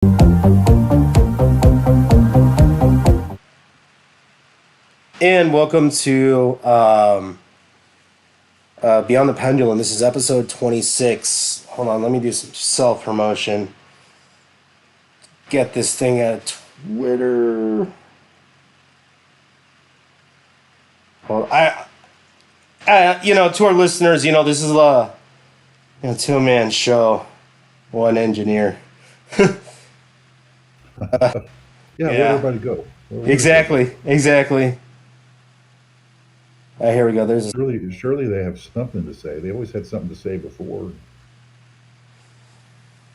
And welcome to Beyond the Pendulum. This is episode 26. Hold on, let me do some self-promotion. Get this thing at Twitter. Well, to our listeners, this is a two-man show, one engineer. Yeah, where'd everybody go? Exactly. Here we go. Surely they have something to say. They always had something to say before.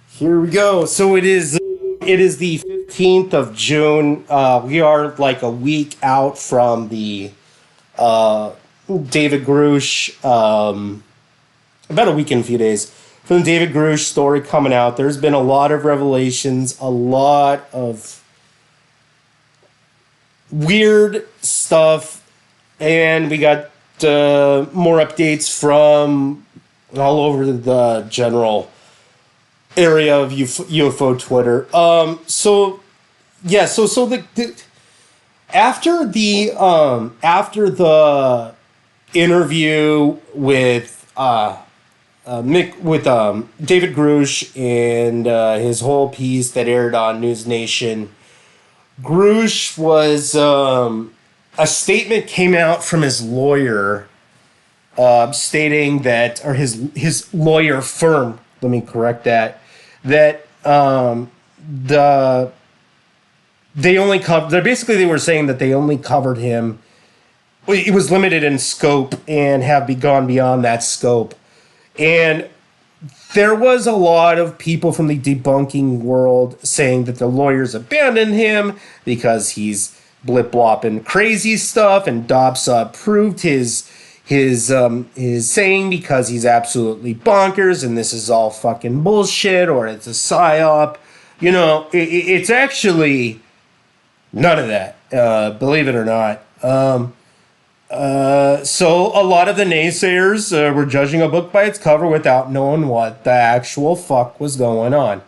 Here we go. So it is the 15th of June. We are like a week out from the David Grush, about a week and a few days from the David Grush story coming out. There's been a lot of revelations, a lot of weird stuff, and we got more updates from all over the general area of UFO Twitter. After the interview with David Grush and his whole piece that aired on News Nation, Grush was a statement came out from his lawyer stating that, or his lawyer firm, let me correct that they were saying that they only covered him. It was limited in scope and have gone beyond that scope. And there was a lot of people from the debunking world saying that the lawyers abandoned him because he's blip-blopping crazy stuff, and Dobson proved his saying because he's absolutely bonkers and this is all fucking bullshit or it's a psyop. It's actually none of that, believe it or not. So a lot of the naysayers were judging a book by its cover without knowing what the actual fuck was going on.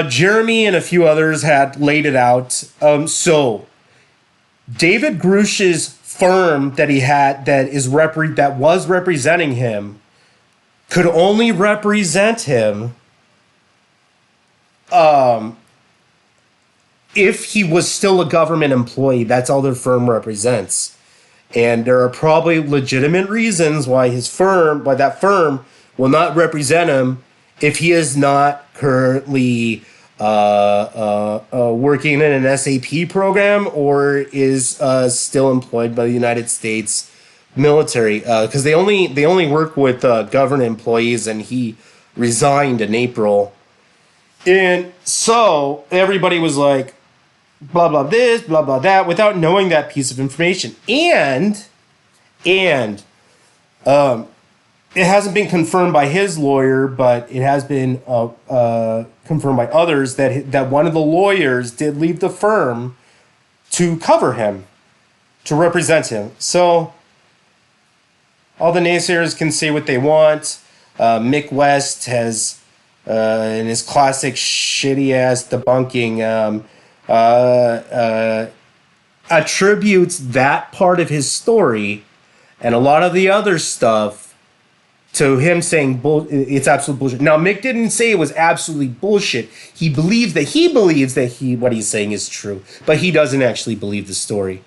Jeremy and a few others had laid it out. So David Grush's firm that he had that was representing him could only represent him if he was still a government employee. That's all their firm represents. And there are probably legitimate reasons why that firm will not represent him if he is not currently working in an SAP program or is still employed by the United States military, because they only work with government employees, and he resigned in April. And so everybody was like, blah, blah, this, blah, blah, that, without knowing that piece of information. And it hasn't been confirmed by his lawyer, but it has been confirmed by others that one of the lawyers did leave the firm to cover him, to represent him. So all the naysayers can say what they want. Mick West has, in his classic shitty-ass debunking, attributes that part of his story and a lot of the other stuff to him saying it's absolute bullshit. Now, Mick didn't say it was absolutely bullshit. He believes that what he's saying is true, but he doesn't actually believe the story.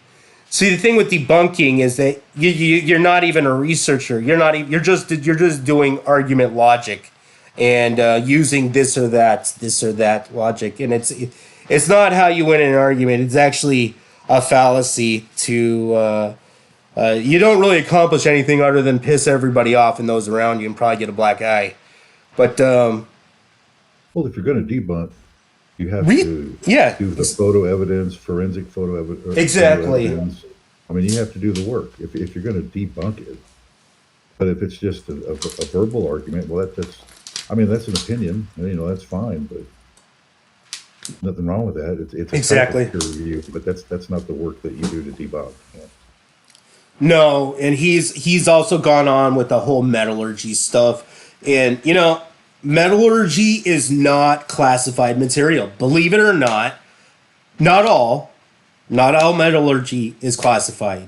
See, the thing with debunking is that you're not even a researcher. You're just doing argument logic and using this or that logic, and it's not how you win an argument. It's actually a fallacy to. You don't really accomplish anything other than piss everybody off and those around you and probably get a black eye. But well, if you're going to debunk, you have to do the photo evidence, forensic photo evidence. Exactly. Photo evidence. I mean, you have to do the work if you're going to debunk it. But if it's just a verbal argument, well, that's an opinion. That's fine, but nothing wrong with that. It's exactly peer review, but that's not the work that you do to debunk. Yeah. No, and he's also gone on with the whole metallurgy stuff, and metallurgy is not classified material. Believe it or not, not all, not all metallurgy is classified.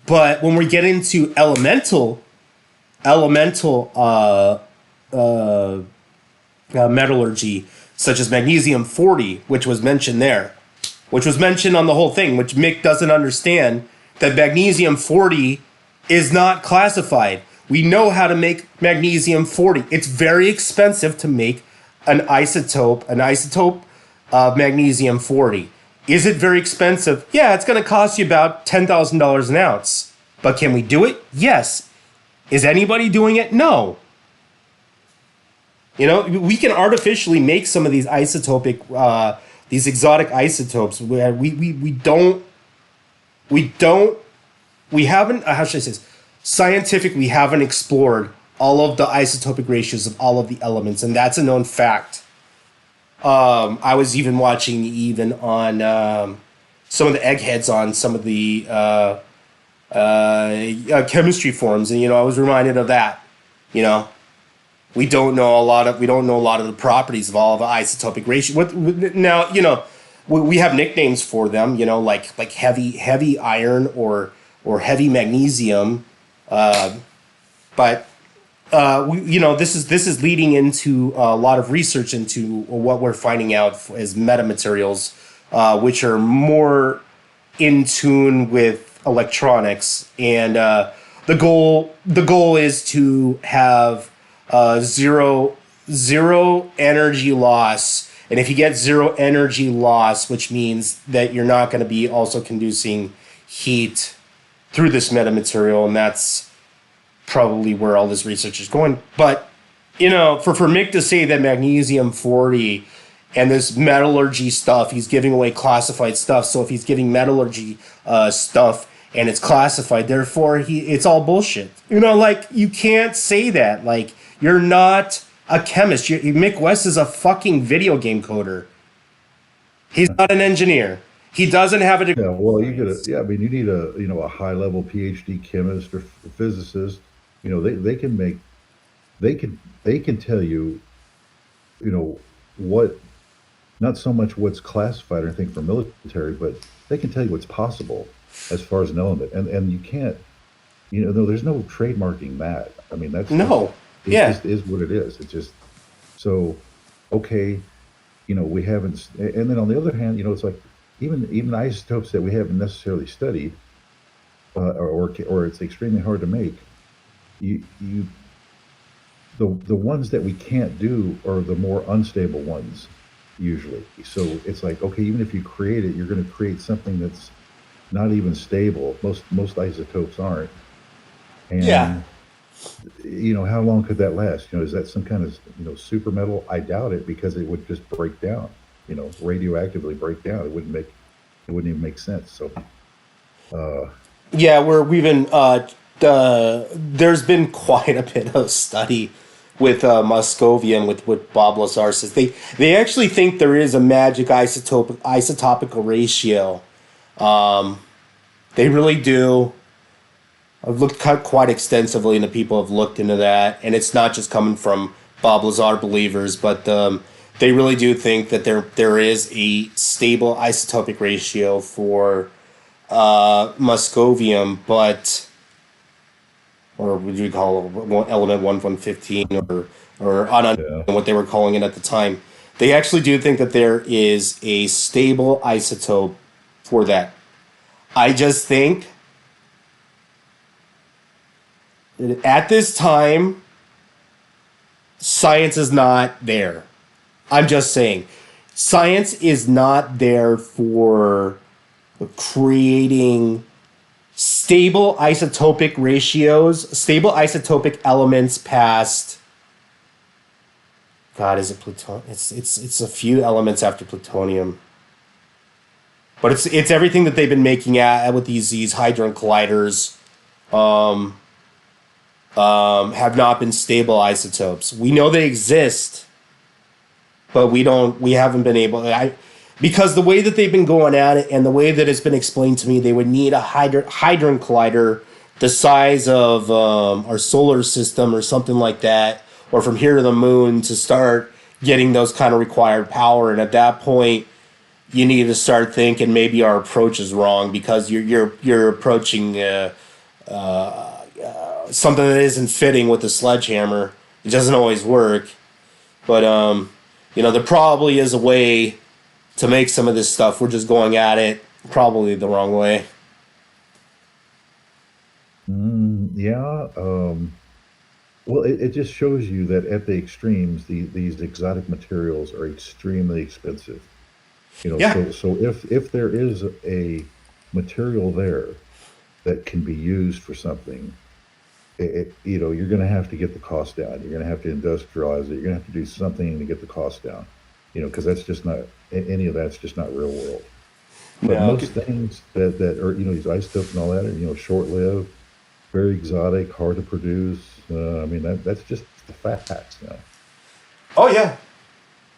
But when we get into elemental metallurgy, such as magnesium 40, which was mentioned there, which was mentioned on the whole thing, which Mick doesn't understand, that magnesium 40 is not classified. We know how to make magnesium 40. It's very expensive to make an isotope of magnesium 40. Is it very expensive? Yeah, it's going to cost you about $10,000 an ounce. But can we do it? Yes. Is anybody doing it? No. You know, we can artificially make some of these isotopic, these exotic isotopes. We haven't, how should I say this? Scientific, we haven't explored all of the isotopic ratios of all of the elements, and that's a known fact. I was even watching on some of the eggheads on some of the chemistry forums, and I was reminded of that. We don't know a lot of the properties of all of the isotopic ratio. Now, we have nicknames for them, like heavy iron or heavy magnesium, but this is leading into a lot of research into what we're finding out as metamaterials, which are more in tune with electronics, and the goal is to have zero energy loss. And if you get zero energy loss, which means that you're not going to be also conducing heat through this metamaterial, and that's probably where all this research is going. But for Mick to say that magnesium 40 and this metallurgy stuff, he's giving away classified stuff. So if he's giving metallurgy stuff and it's classified, therefore it's all bullshit. You can't say that. Like, you're not a chemist. Mick West is a fucking video game coder. He's not an engineer. He doesn't have a degree. Yeah, well, you need a high level PhD chemist or physicist. They can tell you, what, not so much what's classified or anything for military, but they can tell you what's possible as far as an element. And you can't, there's no trademarking that. I mean, that's no. It just is what it is. It's just so okay. We haven't, and then on the other hand, it's like even isotopes that we haven't necessarily studied, or it's extremely hard to make. The ones that we can't do are the more unstable ones usually. So it's like, okay, even if you create it, you're going to create something that's not even stable. Most isotopes aren't. And yeah. How long could that last? Is that some kind of, super metal? I doubt it, because it would just break down, radioactively break down. It wouldn't even make sense. So, yeah, there's been quite a bit of study with Moscovian, with what Bob Lazar says. They actually think there is a magic isotopical ratio. They really do. I've looked quite extensively into people have looked into that, and it's not just coming from Bob Lazar believers, but they really do think that there is a stable isotopic ratio for Moscovium, or what do you call it, element 1115, or what they were calling it at the time. They actually do think that there is a stable isotope for that. I just think at this time, science is not there. I'm just saying, science is not there for creating stable isotopic ratios, stable isotopic elements past. God, is it plutonium? It's a few elements after plutonium, but it's everything that they've been making at with these hadron colliders. Have not been stable isotopes. We know they exist, but we haven't been able. Because the way that they've been going at it, and the way that it's been explained to me, they would need a hadron collider the size of our solar system or something like that, or from here to the moon to start getting those kind of required power. And at that point, you need to start thinking maybe our approach is wrong, because you're approaching something that isn't fitting with the sledgehammer. It doesn't always work, but there probably is a way to make some of this stuff. We're just going at it probably the wrong way. Yeah. Well, it just shows you that at the extremes, these exotic materials are extremely expensive. Yeah. So if there is a material there that can be used for something, you're going to have to get the cost down. You're going to have to industrialize it. You're going to have to do something to get the cost down. Because that's just not, any of that's just not real world. But No. most things that are, these isotopes and all that are, short-lived, very exotic, hard to produce. That's just the facts now. Oh yeah.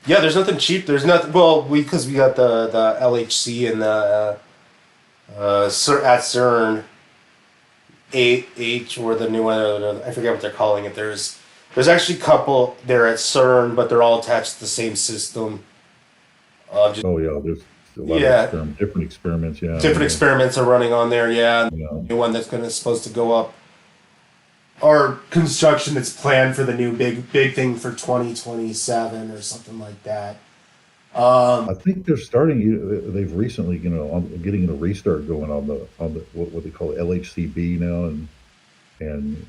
Yeah, there's nothing cheap. There's nothing. Well, because we got the LHC and the at CERN, H or the new one. I forget what they're calling it. There's actually a couple there at CERN, but they're all attached to the same system. Oh yeah, there's a lot of different experiments. Yeah, different experiments are running on there. Yeah, and the new one that's supposed to go up. Or construction that's planned for the new big thing for 2027 or something like that. I think they're starting. They've recently, getting a restart going on the what they call LHCb now, and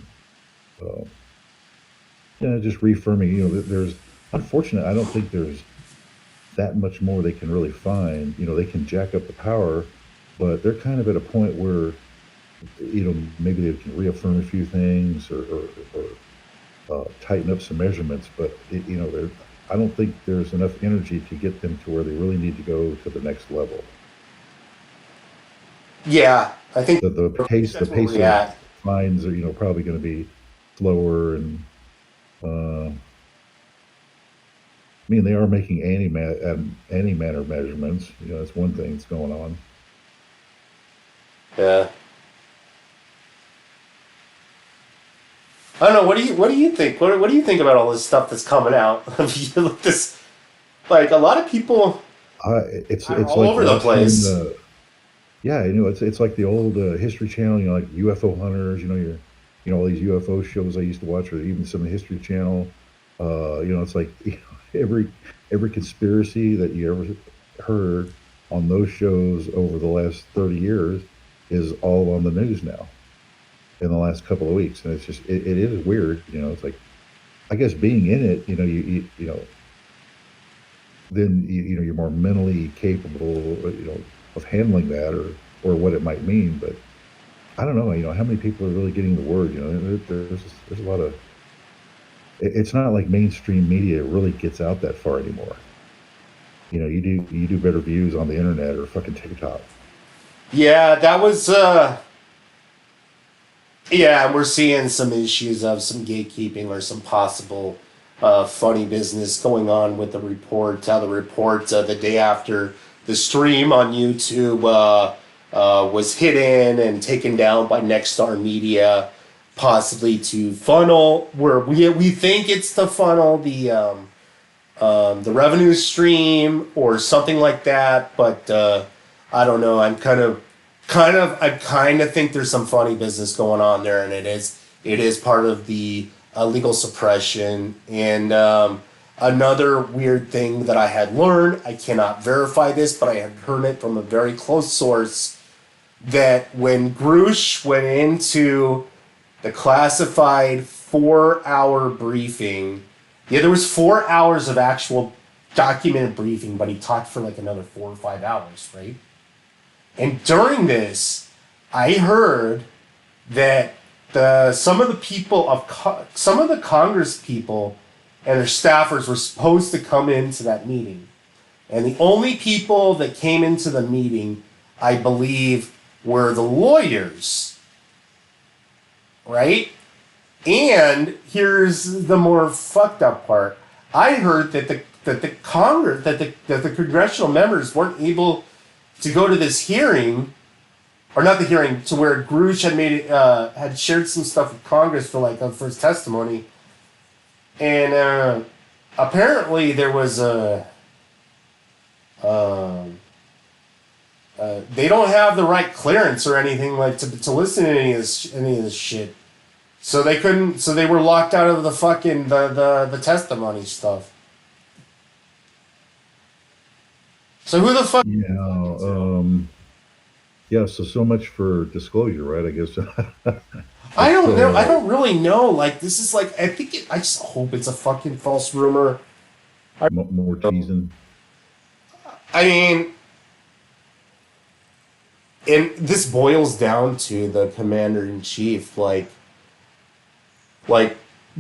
just reaffirming. There's unfortunately, I don't think there's that much more they can really find. They can jack up the power, but they're kind of at a point where maybe they can reaffirm a few things or tighten up some measurements, but I don't think there's enough energy to get them to where they really need to go to the next level. Yeah, I think the pace of finds are probably going to be slower, and they are making antimatter measurements. That's one thing that's going on. Yeah. I don't know. What do you think? What do you think about all this stuff that's coming out? This, like, a lot of people. It's all like over the place. It's like the old History Channel. Like UFO hunters. All these UFO shows I used to watch, or even some of the History Channel. It's like every conspiracy that you ever heard on those shows over the last 30 years is all on the news now in the last couple of weeks. And it's just, it is weird. It's like, I guess being in it, then you're more mentally capable, of handling that or what it might mean. But I don't know, how many people are really getting the word, there's a lot of, it's not like mainstream media really gets out that far anymore. You do better views on the internet or fucking TikTok. Yeah, that was we're seeing some issues of some gatekeeping or some possible funny business going on with the report. The report the day after the stream on YouTube was hidden and taken down by Nexstar Media, possibly to funnel where we think it's to funnel the revenue stream or something like that. But I don't know. I kind of think there's some funny business going on there, and it is part of the legal suppression. And another weird thing that I had learned, I cannot verify this, but I had heard it from a very close source, that when Grush went into the classified 4-hour briefing, there was 4 hours of actual documented briefing, but he talked for like another 4 or 5 hours, right? And during this, I heard that some of the Congress people and their staffers were supposed to come into that meeting, and the only people that came into the meeting, I believe, were the lawyers, right? And here's the more fucked up part: I heard that the congressional members weren't able to go to this hearing, or not the hearing, to where Grush had shared some stuff with Congress for his testimony, And apparently there was a um, they don't have the right clearance or anything like to listen to any of this shit. So they couldn't. So they were locked out of the fucking the testimony stuff. So who the fuck? Yeah. Yeah. So much for disclosure, right? I guess. I It's don't know. I don't really know. Like this is like I think I just hope it's a fucking false rumor. more teasing. I mean, and this boils down to the commander in chief. Like,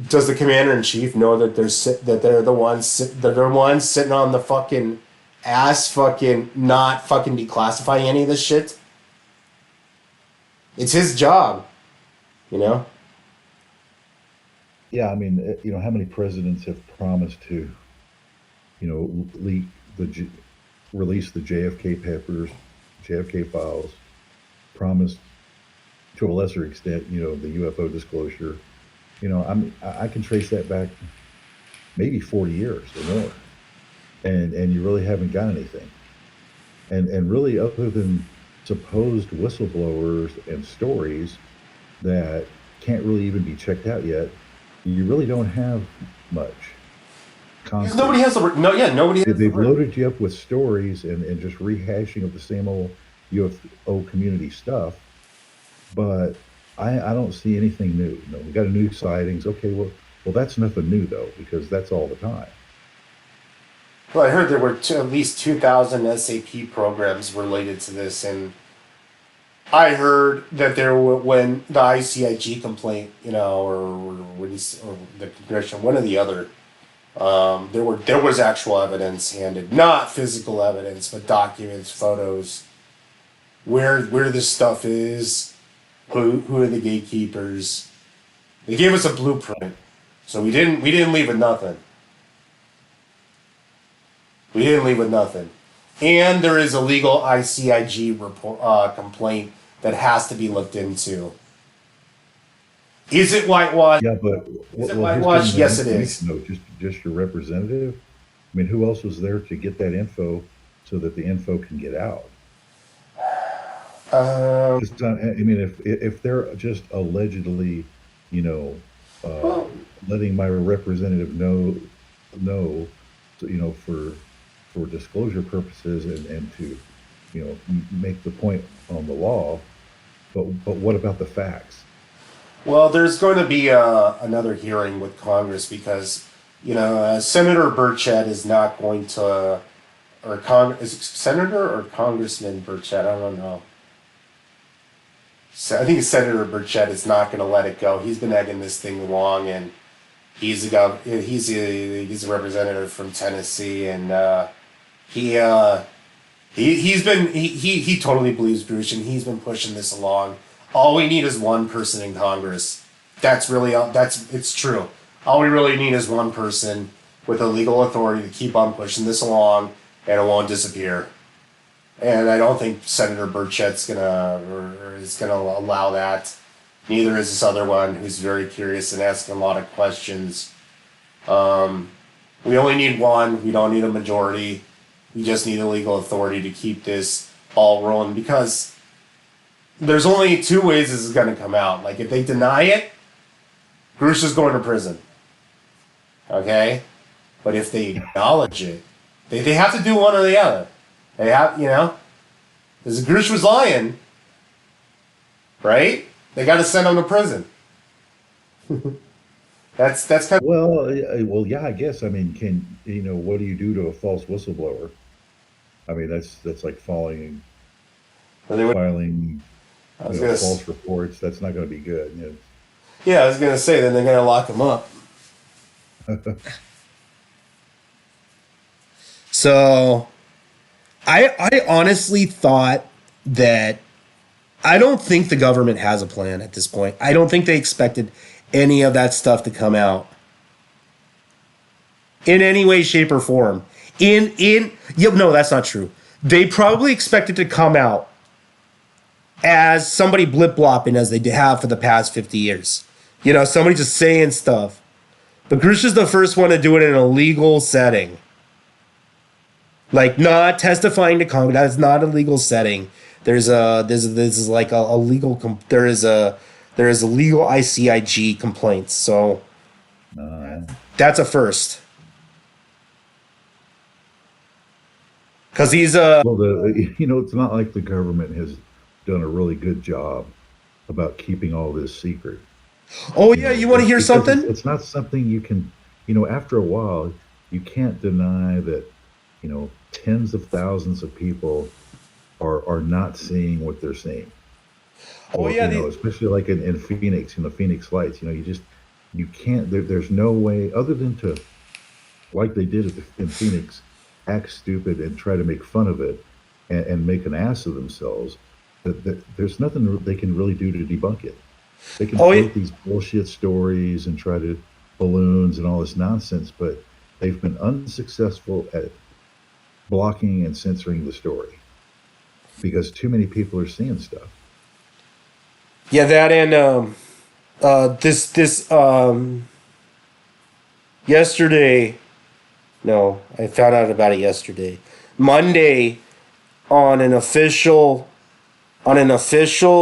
does the commander in chief know that they're the ones that they're the ones sitting on the fucking ass, fucking not fucking declassifying any of this shit? It's his job, you know. Yeah. I mean, how many presidents have promised to, leak release the JFK papers, JFK files, promised to a lesser extent, the UFO disclosure. I can trace that back maybe 40 years or more, and you really haven't got anything. And really, other than supposed whistleblowers and stories that can't really even be checked out yet, you really don't have much Because concrete. nobody has the no, yeah, nobody has the They've loaded you up with stories and just rehashing of the same old UFO community stuff, but I don't see anything new. No, we got a new sightings. Okay, well, that's nothing new though, because that's all the time. Well, I heard there were at least 2,000 SAP programs related to this, and I heard that there were when the ICIG complaint, or the congressional, one or the other, there was actual evidence handed, not physical evidence, but documents, photos, where this stuff is, who are the gatekeepers. They gave us a blueprint, so we didn't leave with nothing. We didn't leave with nothing. And there is a legal ICIG report complaint that has to be looked into. Is it whitewash? Yeah, but Is it who's whitewash? getting that Yes, it is. information though? Just your representative? I mean, who else was there to get that info so that the info can get out? Um, Just not, I mean, if they're just allegedly, you know, uh, well, letting my representative know, so, for disclosure purposes and to, make the point on the law. But what about the facts? well, there's going to be another hearing with Congress because, Senator Burchett is not going to, is it Senator or Congressman Burchett? I don't know. So I think Senator Burchett is not going to let it go. He's been egging this thing along, and he's a representative from Tennessee, and he he totally believes Bruce, and he's been pushing this along. All we need is one person in Congress. That's really all. It's true. All we really need is one person with the legal authority to keep on pushing this along, and it won't disappear. And I don't think Senator Burchett's or is gonna allow that. Neither is this other one who's very curious and asking a lot of questions. We only need one. We don't need a majority. We just need a legal authority to keep this all rolling because there's only two ways this is going to come out. Like if they deny it, Grush going to prison. Okay? But if they acknowledge it, they have to do one or the other. They have, because Grush was lying, right? They got to send him to prison. That's kind of. Well, yeah, I guess. I mean, what do you do to a false whistleblower? I mean, that's like filing, I was gonna. false reports. That's not going to be good. Yeah, I was gonna say. Then they're gonna lock him up. So, I honestly thought that I don't think the government has a plan at this point. I don't think they expected any of that stuff to come out in any way, shape, or form. No, that's not true. They probably expected to come out as somebody blip blopping as they have for the past 50 years. Somebody just saying stuff. But Grusha's the first one to do it in a legal setting. Like, not testifying to Congress. That's not a legal setting. There's like a legal there is a legal ICIG complaints. So that's a first. Because he's well, it's not like the government has done a really good job about keeping all this secret. Oh yeah, you want to hear something? It's not something you can, after a while, you can't deny that, tens of thousands of people are not seeing what they're seeing. Oh yeah, especially like in Phoenix, Phoenix Lights. You can't. There's no way other than to, like they did in Phoenix, act stupid and try to make fun of it and make an ass of themselves. That there's nothing they can really do to debunk it. They can float these bullshit stories and try to balloons and all this nonsense, but they've been unsuccessful at blocking and censoring the story because too many people are seeing stuff. Yeah, that and yesterday. No, I found out about it yesterday. Monday, on an official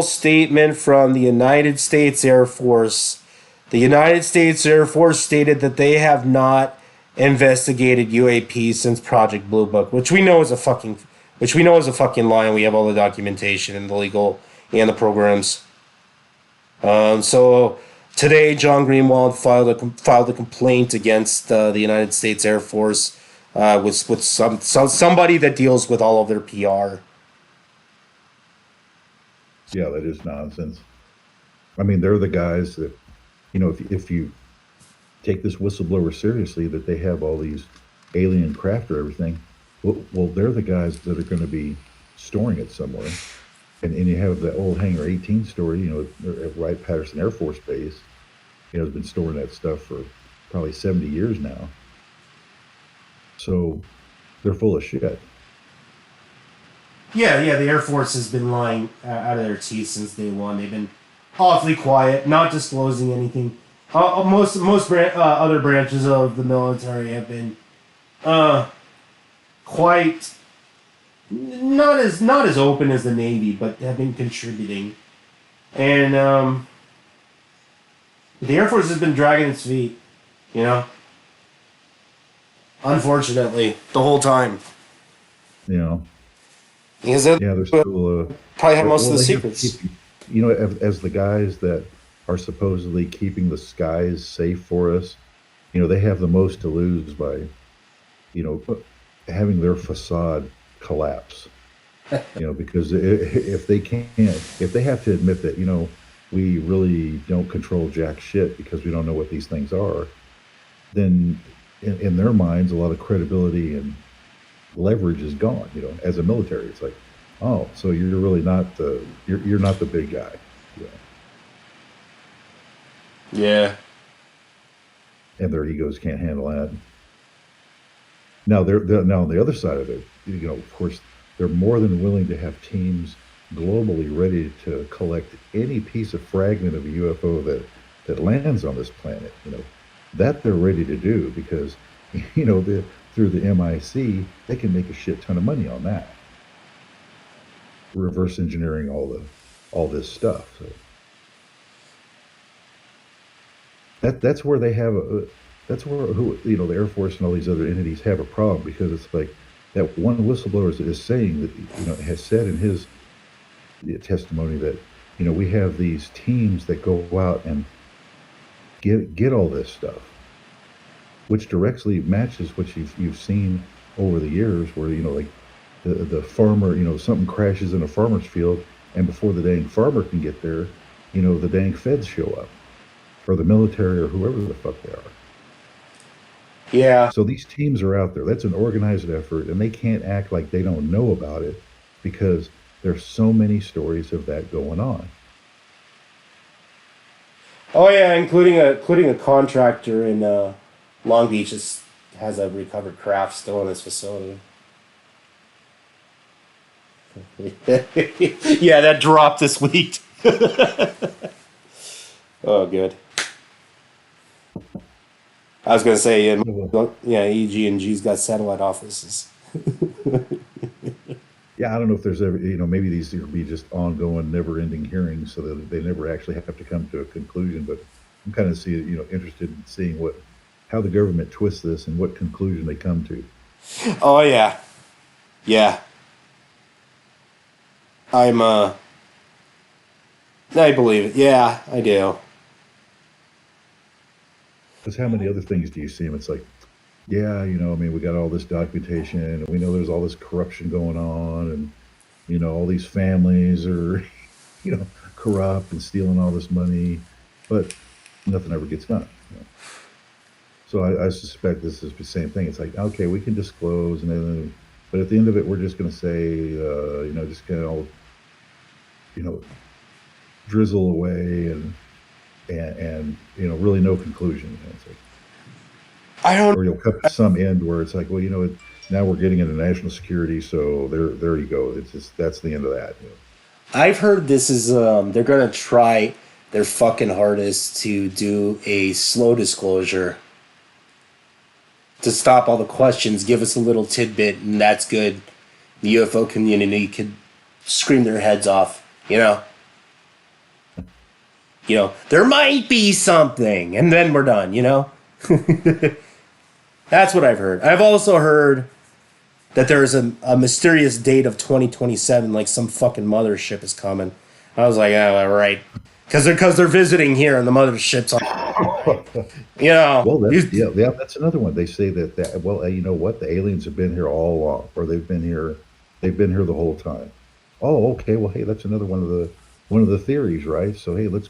statement from the United States Air Force, the United States Air Force stated that they have not investigated UAP since Project Blue Book, which we know is a fucking lie, and we have all the documentation and the legal and the programs. So today, John Greenwald filed a complaint against the United States Air Force with somebody that deals with all of their PR. Yeah, that is nonsense. I mean, they're the guys that, if you take this whistleblower seriously, that they have all these alien craft or everything, well, they're the guys that are going to be storing it somewhere. And you have the old Hangar 18 story, at Wright-Patterson Air Force Base, has been storing that stuff for probably 70 years now. So they're full of shit. Yeah, the Air Force has been lying out of their teeth since day one. They've been awfully quiet, not disclosing anything. Most other branches of the military have been quite not as open as the Navy, but have been contributing. And the Air Force has been dragging its feet, unfortunately, the whole time. Because they're still probably have most of the secrets. As the guys that are supposedly keeping the skies safe for us, they have the most to lose by, having their facade collapse. Because if they have to admit that, we really don't control jack shit because we don't know what these things are, then in their minds, a lot of credibility and leverage is gone. As a military, it's like, oh, so you're really not you're not the big guy. Yeah. And their egos can't handle that. Now now on the other side of it, of course, they're more than willing to have teams globally ready to collect any piece of fragment of a UFO that lands on this planet. That they're ready to do because, through the MIC, they can make a shit ton of money on that. Reverse engineering all this stuff. So that's where they have that's where the Air Force and all these other entities have a problem, because it's like that one whistleblower is saying that has said in his testimony that we have these teams that go out and get all this stuff, which directly matches what you've seen over the years, where like the farmer, something crashes in a farmer's field, and before the dang farmer can get there, the dang feds show up, or the military, or whoever the fuck they are. Yeah. So these teams are out there. That's an organized effort, and they can't act like they don't know about it because there's so many stories of that going on. Oh yeah, including a contractor in Long Beach has a recovered craft still in his facility. Yeah, that dropped this week. Oh, good. I was gonna say, Well, yeah, EG&G's got satellite offices. yeah, I don't know if there's ever, maybe these will be just ongoing, never-ending hearings, so that they never actually have to come to a conclusion. But I'm kind of interested in seeing how the government twists this and what conclusion they come to. Oh yeah, yeah. I'm I believe it. Yeah, I do. Because how many other things do you see? And it's like, yeah, I mean, we got all this documentation, and we know there's all this corruption going on, and all these families are, you know, corrupt and stealing all this money, but nothing ever gets done. So I suspect this is the same thing. It's like, okay, we can disclose, and then, but at the end of it, we're just going to say, just kind of, you know, drizzle away, and really no conclusion. It's like, I don't. or you'll cut to some end where it's like, well, now we're getting into national security, so there you go. It's just that's the end of that. I've heard this is they're gonna try their fucking hardest to do a slow disclosure to stop all the questions. Give us a little tidbit, and that's good. The UFO community could scream their heads off. There might be something, and then we're done. That's what I've heard. I've also heard that there's a mysterious date of 2027, like some fucking mothership is coming. I was like, oh, right. Because they're visiting here and the mothership's on. Well, that's another one. They say that well, you know what? The aliens have been here all along, or they've been here the whole time. Oh, okay. Well, hey, that's another one of the theories, right? So hey, let's,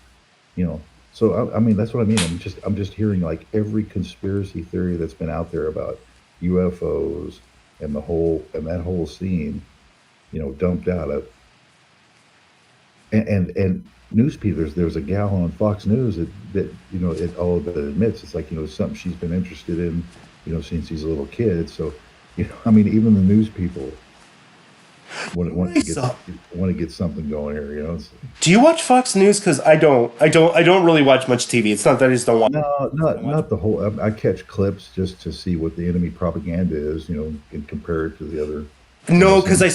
you know, so I mean, that's what I mean. I'm just hearing like every conspiracy theory that's been out there about UFOs and that whole scene, dumped out of and news people. There's a gal on Fox News that it all but admits it's like something she's been interested in since she's a little kid. So I mean even the news people want to get something going here. Do you watch Fox News? Because I don't. I don't really watch much TV. It's not that I just don't watch. No, not the whole. I catch clips just to see what the enemy propaganda is, and compare it to the other. No, because I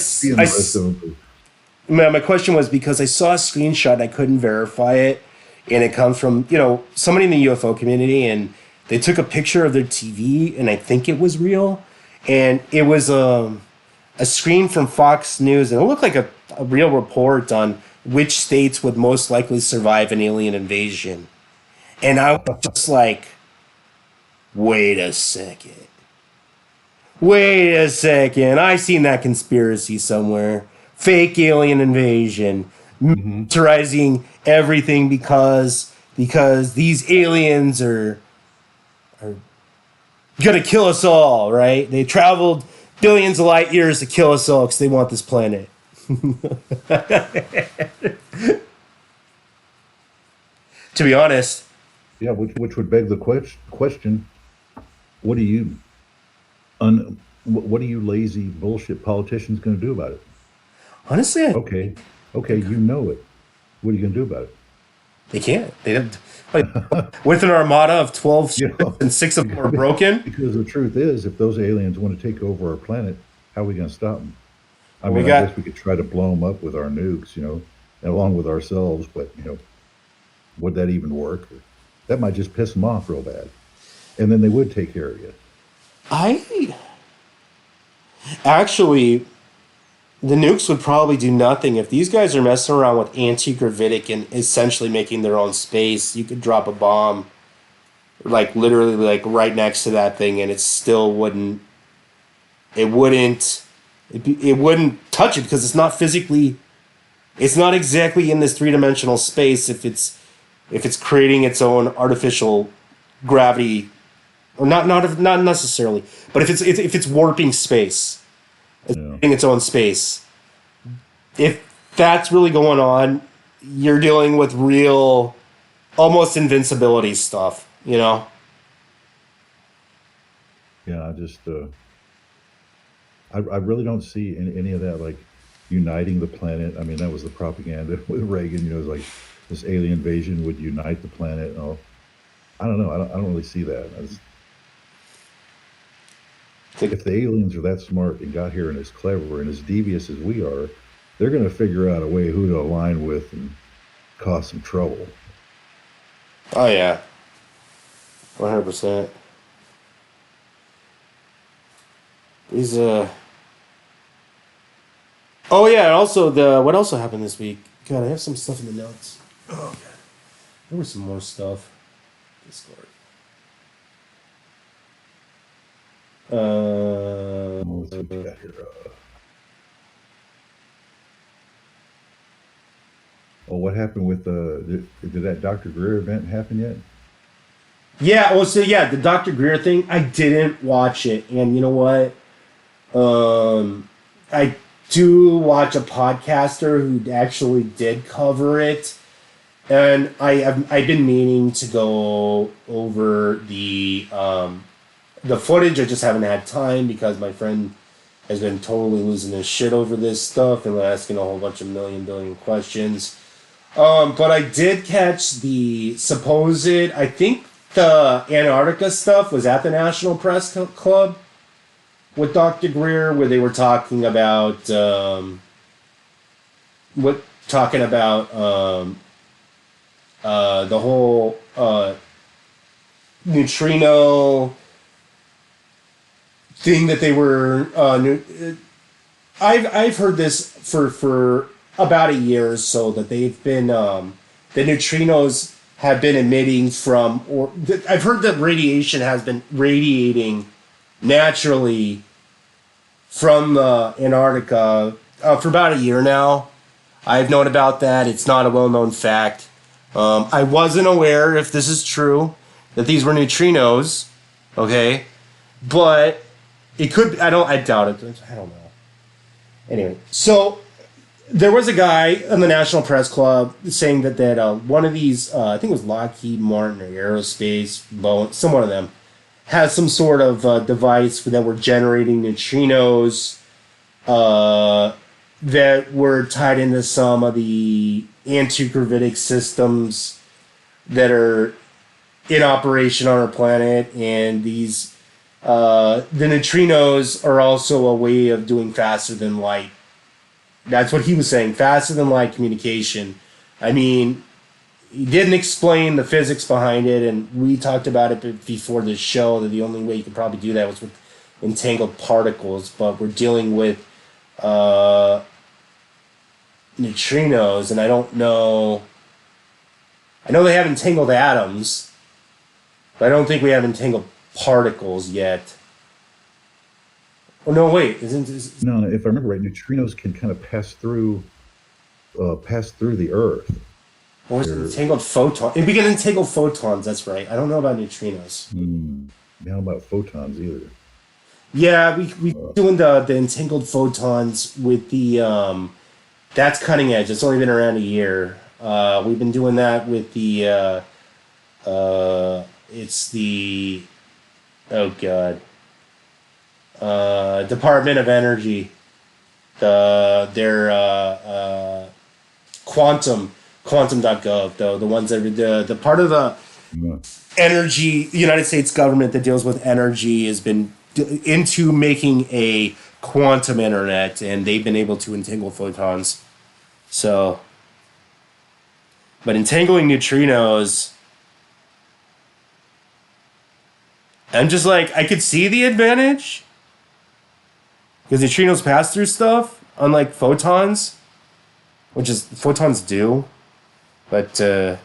my question was because I saw a screenshot and I couldn't verify it, and it comes from somebody in the UFO community, and they took a picture of their TV, and I think it was real, and it was a screen from Fox News, and it looked like a real report on which states would most likely survive an alien invasion, and I was just like, wait a second. I seen that conspiracy somewhere. Fake alien invasion, militarizing everything because these aliens are gonna kill us all, right? They traveled billions of light years to kill us all because they want this planet. To be honest, Yeah, which would beg the question: What are what are you lazy bullshit politicians going to do about it? honestly, Okay, okay, you know it. What are you going to do about it? they can't. They don't. Like, with an armada of 12 You ships know, and 6 of them are broken. because the truth is, if those aliens want to take over our planet, how are we going to stop them? I We mean, I got guess we could try to blow them up with our nukes, along with ourselves, but would that even work? That might just piss them off real bad, and then they would take care of you. I actually the nukes would probably do nothing if these guys are messing around with anti-gravitic and essentially making their own space. You could drop a bomb like literally like right next to that thing and it still wouldn't it wouldn't it wouldn't touch it because it's not exactly in this three-dimensional space if it's creating its own artificial gravity or not necessarily, but if it's warping space, it's Yeah, creating its own space. If that's really going on, you're dealing with real, almost invincibility stuff. yeah. I really don't see any of that like uniting the planet. I mean, that was the propaganda with Reagan. It was like this alien invasion would unite the planet. Oh, I don't know. I don't really see that. If the aliens are that smart and got here and as clever and as devious as we are, they're going to figure out a way who to align with and cause some trouble. Oh yeah, 100%. These Oh yeah, and also what also happened this week? God, I have some stuff in the notes. Oh god, there was some more stuff. Discord. Let's see what you got here. What happened with did that Dr. Greer event happen yet? Yeah. Oh, so yeah, the Dr. Greer thing. I didn't watch it, and you know what? I do watch a podcaster who actually did cover it, and I've been meaning to go over the footage. I just haven't had time because my friend has been totally losing his shit over this stuff and asking a whole bunch of billion questions. But I did catch the supposed. I think the Antarctica stuff was at the National Press Club with Dr. Greer, where they were talking about the whole neutrino thing that they were. I've heard this for about a year or so that they've been the neutrinos have been emitting from, or I've heard that radiation has been radiating naturally from Antarctica for about a year now. I've known about that. It's not a well-known fact. I wasn't aware if this is true that these were neutrinos. Okay, but it could. I doubt it. I don't know. Anyway, so there was a guy in the National Press Club saying that one of these, I think it was Lockheed Martin or Aerospace, Boeing, some one of them, has some sort of device that were generating neutrinos that were tied into some of the anti-gravitic systems that are in operation on our planet, and these the neutrinos are also a way of doing faster than light. That's what he was saying, faster than light communication. I mean, he didn't explain the physics behind it, and we talked about it before this show, that the only way you could probably do that was with entangled particles, but we're dealing with neutrinos, and I don't know. I know they have entangled atoms, but I don't think we have entangled particles yet. Oh no! Wait, No, if I remember right, neutrinos can kind of pass through the Earth. Or is it entangled photons? If we get entangled photons, that's right. I don't know about neutrinos. How about photons either? Yeah, we doing the entangled photons with the that's cutting edge. It's only been around a year. We've been doing that with the it's the oh god. Department of Energy. Their quantum.gov, though, the ones that are the part of the energy, the United States government that deals with energy has been into making a quantum internet, and they've been able to entangle photons. So, but entangling neutrinos, I'm just like, I could see the advantage because neutrinos pass through stuff, unlike photons, which is photons do, but it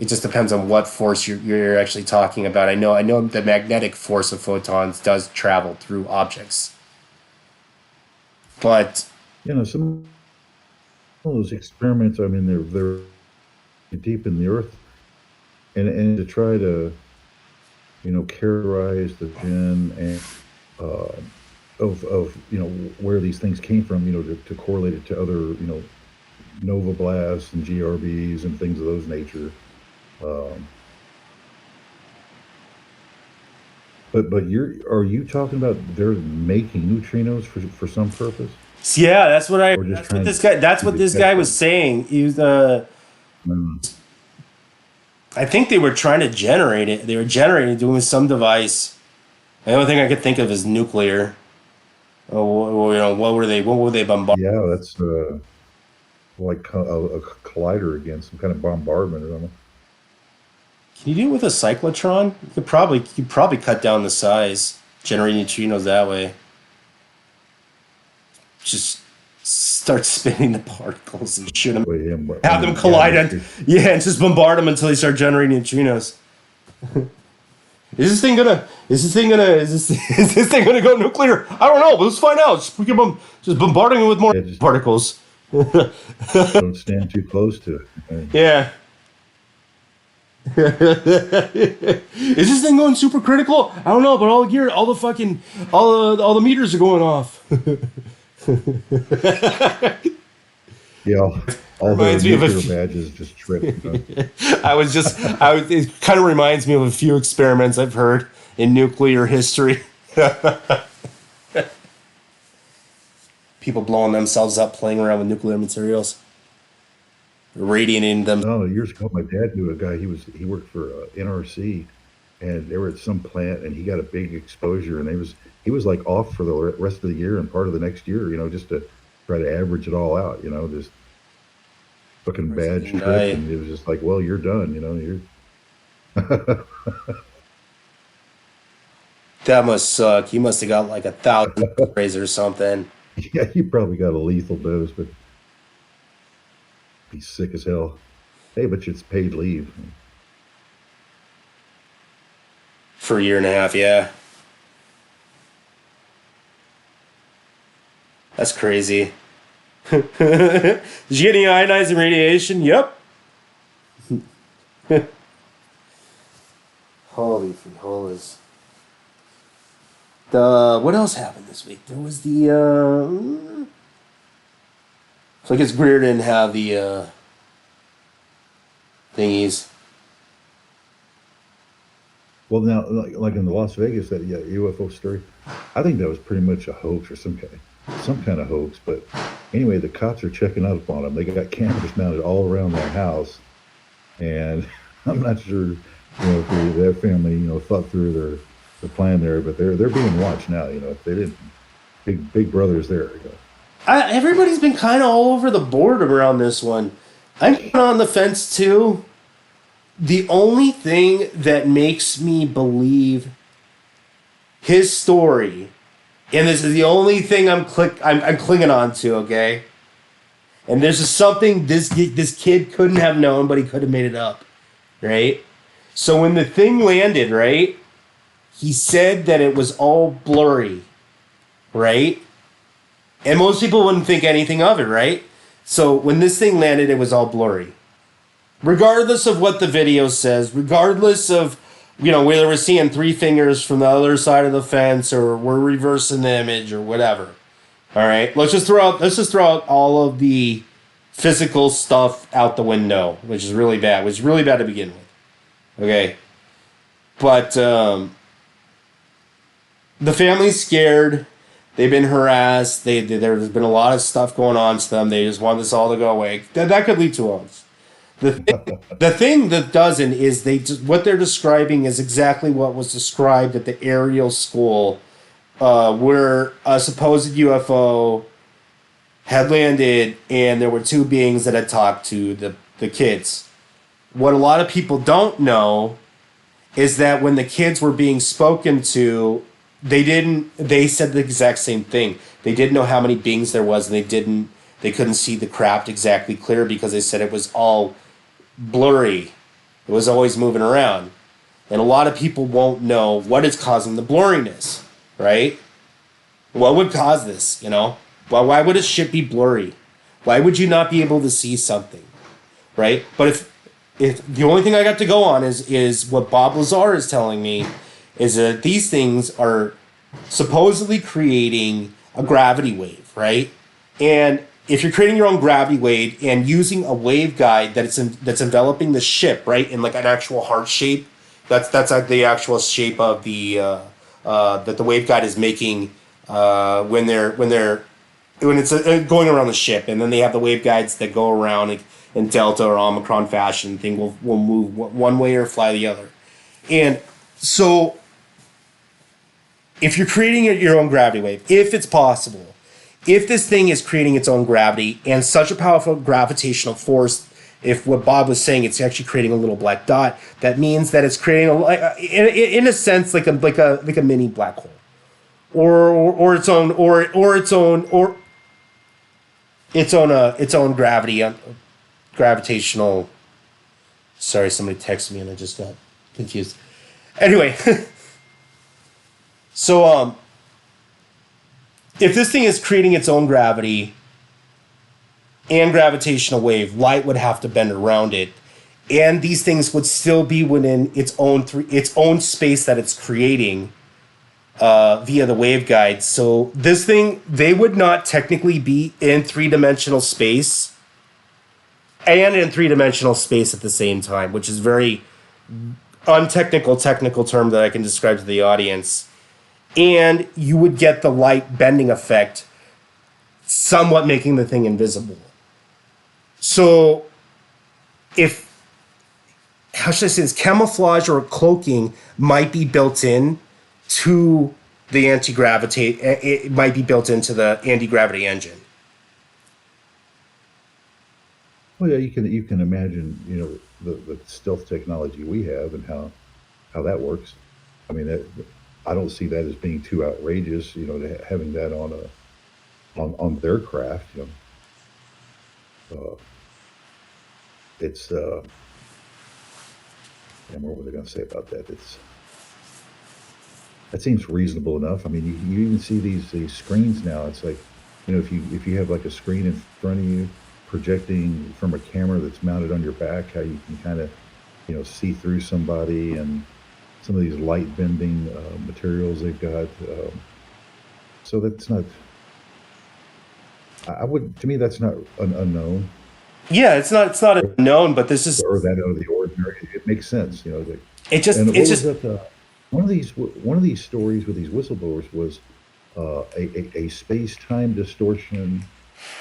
just depends on what force you're actually talking about. I know the magnetic force of photons does travel through objects, but some of those experiments. I mean, they're deep in the Earth, and to try to characterize the gen and of where these things came from, to correlate it to other nova blasts and GRBs and things of those nature. But are you talking about they're making neutrinos for some purpose? Yeah, that's what this guy was saying. He was I think they were trying to generate it. They were generating it doing some device. The only thing I could think of is nuclear. Oh, what were they? What were they bombarding? Yeah, that's like a collider again, some kind of bombardment or something. Can you do it with a cyclotron? You could probably cut down the size, generate neutrinos that way. Just start spinning the particles and shoot them, Wait, him, I have them mean, yeah, collide, and yeah, and just bombard them until they start generating neutrinos. Is this thing gonna go nuclear? I don't know, but let's find out. Just bombarding it with more yeah, just particles. don't stand too close to it. Yeah. Is this thing going super critical? I don't know, but all the meters are going off. Yeah, all the Reminds me of a nuclear few- badges just tripped. It kind of reminds me of a few experiments I've heard in nuclear history. People blowing themselves up playing around with nuclear materials, radiating them. No, years ago, my dad knew a guy. He worked for NRC, and they were at some plant, and he got a big exposure, and he was like off for the rest of the year and part of the next year, just to try to average it all out, just fucking badge trip, and it was just like, well, you're done, you're. That must suck. You must have got like 1,000 sprays or something. Yeah, he probably got a lethal dose, but he's sick as hell. Hey, but it's paid leave. For a year and a half, yeah. That's crazy. Did you get any ionizing radiation? Yep. Holy frijoles. What else happened this week? There was the so I guess Greer didn't have the thingies. Well, now, like in the Las Vegas, that UFO story, I think that was pretty much a hoax or some kind of hoax. But anyway, the cops are checking up on them. They got cameras mounted all around their house, and I'm not sure, if their family, thought through their plan there, but they're being watched now. If they didn't, big brother's there. Everybody's been kind of all over the board around this one. I'm on the fence too. The only thing that makes me believe his story, and this is the only thing I'm clinging on to, okay? And there's just something this kid couldn't have known, but he could have made it up, right? So when the thing landed, right, he said that it was all blurry, right? And most people wouldn't think anything of it, right? So when this thing landed, it was all blurry. Regardless of what the video says, regardless of, whether we're seeing three fingers from the other side of the fence or we're reversing the image or whatever. All right, let's just throw out all of the physical stuff out the window, which is really bad. Which is really bad to begin with. Okay, but the family's scared. They've been harassed. There's been a lot of stuff going on to them. They just want this all to go away. That could lead to us. The thing that doesn't is what they're describing is exactly what was described at the aerial school, where a supposed UFO had landed and there were two beings that had talked to the kids. What a lot of people don't know is that when the kids were being spoken to, they said the exact same thing. They didn't know how many beings there was, and they couldn't see the craft exactly clear because they said it was all blurry. It was always moving around. And a lot of people won't know what is causing the blurriness, right? What would cause this, Why would a ship be blurry? Why would you not be able to see something, right? But if the only thing I got to go on is what Bob Lazar is telling me is that these things are supposedly creating a gravity wave, right? And if you're creating your own gravity wave and using a waveguide that's enveloping the ship, right, in like an actual heart shape, that's like the actual shape of the that the waveguide is making when it's going around the ship, and then they have the waveguides that go around in Delta or Omicron fashion. Thing will move one way or fly the other, and so if you're creating your own gravity wave, if it's possible, if this thing is creating its own gravity and such a powerful gravitational force, if what Bob was saying, it's actually creating a little black dot, that means that it's creating in a sense like a mini black hole, or its own its own gravity, gravitational. Sorry, somebody texted me and I just got confused. Anyway, so if this thing is creating its own gravity and gravitational wave, light would have to bend around it, and these things would still be within its own space that it's creating via the waveguide. So this thing, they would not technically be in three-dimensional space and in three-dimensional space at the same time, which is very untechnical technical term that I can describe to the audience. And you would get the light bending effect, somewhat making the thing invisible. So if, how should I say this, camouflage or cloaking might be built in to the anti-gravitate, it might be built into the anti-gravity engine. Well, yeah, you can imagine, the stealth technology we have and how that works. I mean, I don't see that as being too outrageous, having that on their craft. It's and what were they going to say about that? That seems reasonable enough. I mean, you even see these screens now. It's like, if you have like a screen in front of you projecting from a camera that's mounted on your back, how you can kind of see through somebody, and some of these light bending materials they've got. So that's not. To me, that's not unknown. Yeah, it's not unknown, but this is, or that out of the ordinary. It makes sense, it just and it's just one of these stories with these whistleblowers was a space-time distortion,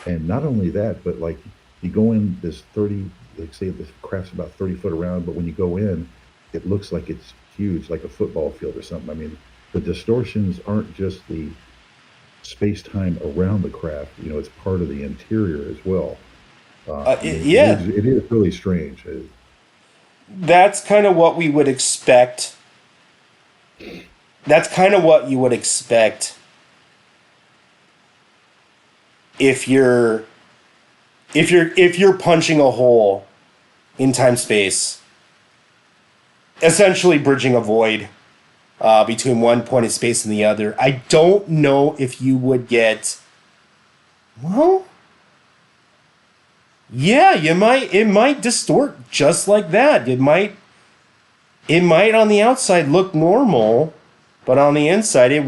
and not only that, but like you go in this 30, like say the craft's about 30 foot around, but when you go in, it looks like it's huge, like a football field or something. I mean, the distortions aren't just the space-time around the craft. It's part of the interior as well. yeah, it is really strange. that's kind of what we would expect. That's kind of what you would expect if you're punching a hole in time space, essentially bridging a void between one point of space and the other. I don't know if you would get, well, yeah, it might distort just like that. It might on the outside look normal, but on the inside I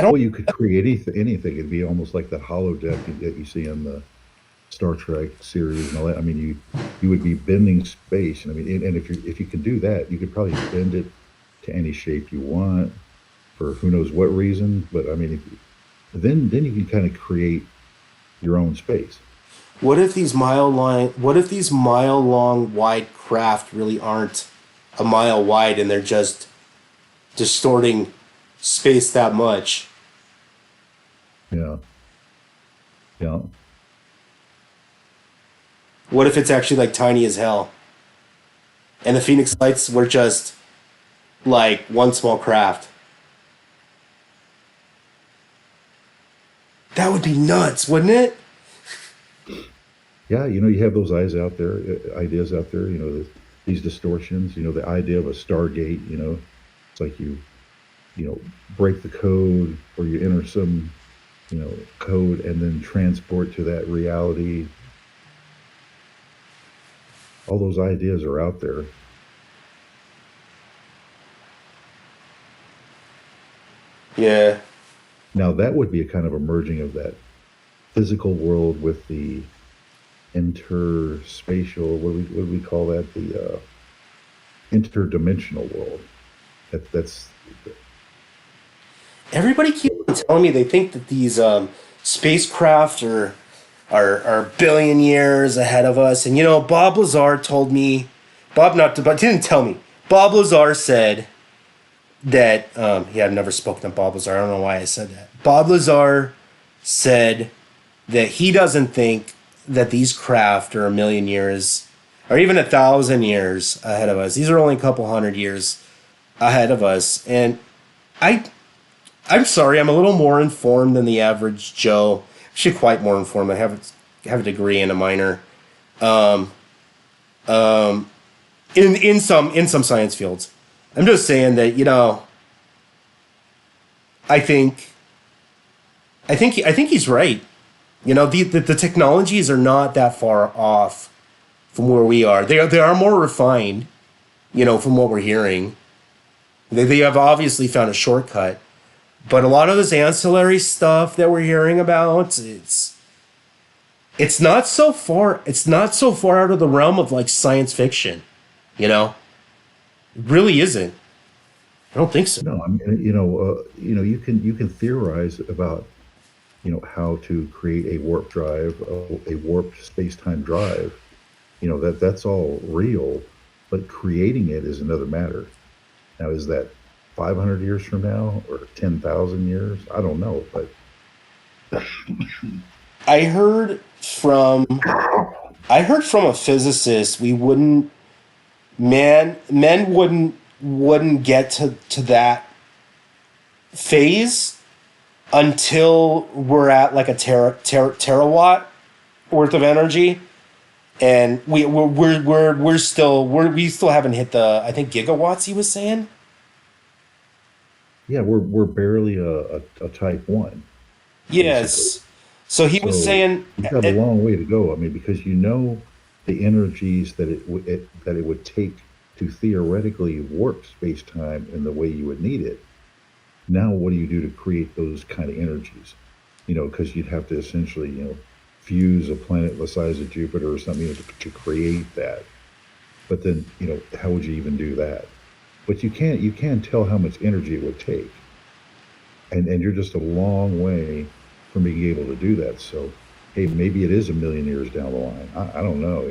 don't. Well, you could create anything. It'd be almost like the holodeck that you see in the Star Trek series and all that. I mean, you would be bending space, and I mean, and if you could do that, you could probably bend it to any shape you want for who knows what reason. But I mean, then you can kind of create your own space. What if these mile long wide craft really aren't a mile wide, and they're just distorting space that much? Yeah. Yeah. What if it's actually like tiny as hell, and the Phoenix Lights were just like one small craft? That would be nuts, wouldn't it? Yeah, you have those ideas out there, these distortions, the idea of a Stargate, it's like you break the code, or you enter some, code, and then transport to that reality. All those ideas are out there. Yeah. Now that would be a kind of a merging of that physical world with the interspatial, what do we call that? The interdimensional world. That's Everybody keeps telling me they think that these spacecraft are a billion years ahead of us. And Bob Lazar told me, but didn't tell me. Bob Lazar said I've never spoken to Bob Lazar. I don't know why I said that. Bob Lazar said that he doesn't think that these craft are a million years or even 1,000 years ahead of us. These are only a couple hundred years ahead of us. And I, I'm sorry, I'm a little more informed than the average Joe. Actually, quite more informed. I have a degree and a minor in some science fields. I'm just saying that I think I think he's right. The technologies are not that far off from where we are. They are more refined. From what we're hearing, they have obviously found a shortcut. But a lot of this ancillary stuff that we're hearing about, it's not so far out of the realm of like science fiction. You know, it really isn't. I don't think so. No, I mean, you can theorize about, how to create a warp drive, a warped space-time drive. That's all real, but creating it is another matter. Now, is that 500 years from now or 10,000 years? I don't know, but I heard from I heard from a physicist we wouldn't men wouldn't get to that phase until we're at like a terawatt worth of energy, and we still haven't hit the, I think, gigawatts he was saying. yeah, we're barely a type one, basically. Yes. So he was So saying, we've got a long way to go. I mean, because the energies that it would take to theoretically warp space time in the way you would need it. Now, what do you do to create those kind of energies? Because you'd have to essentially, fuse a planet the size of Jupiter or something, to create that. But then, how would you even do that? But you can tell how much energy it would take, and you're just a long way from being able to do that. So, hey, maybe it is a million years down the line. I don't know.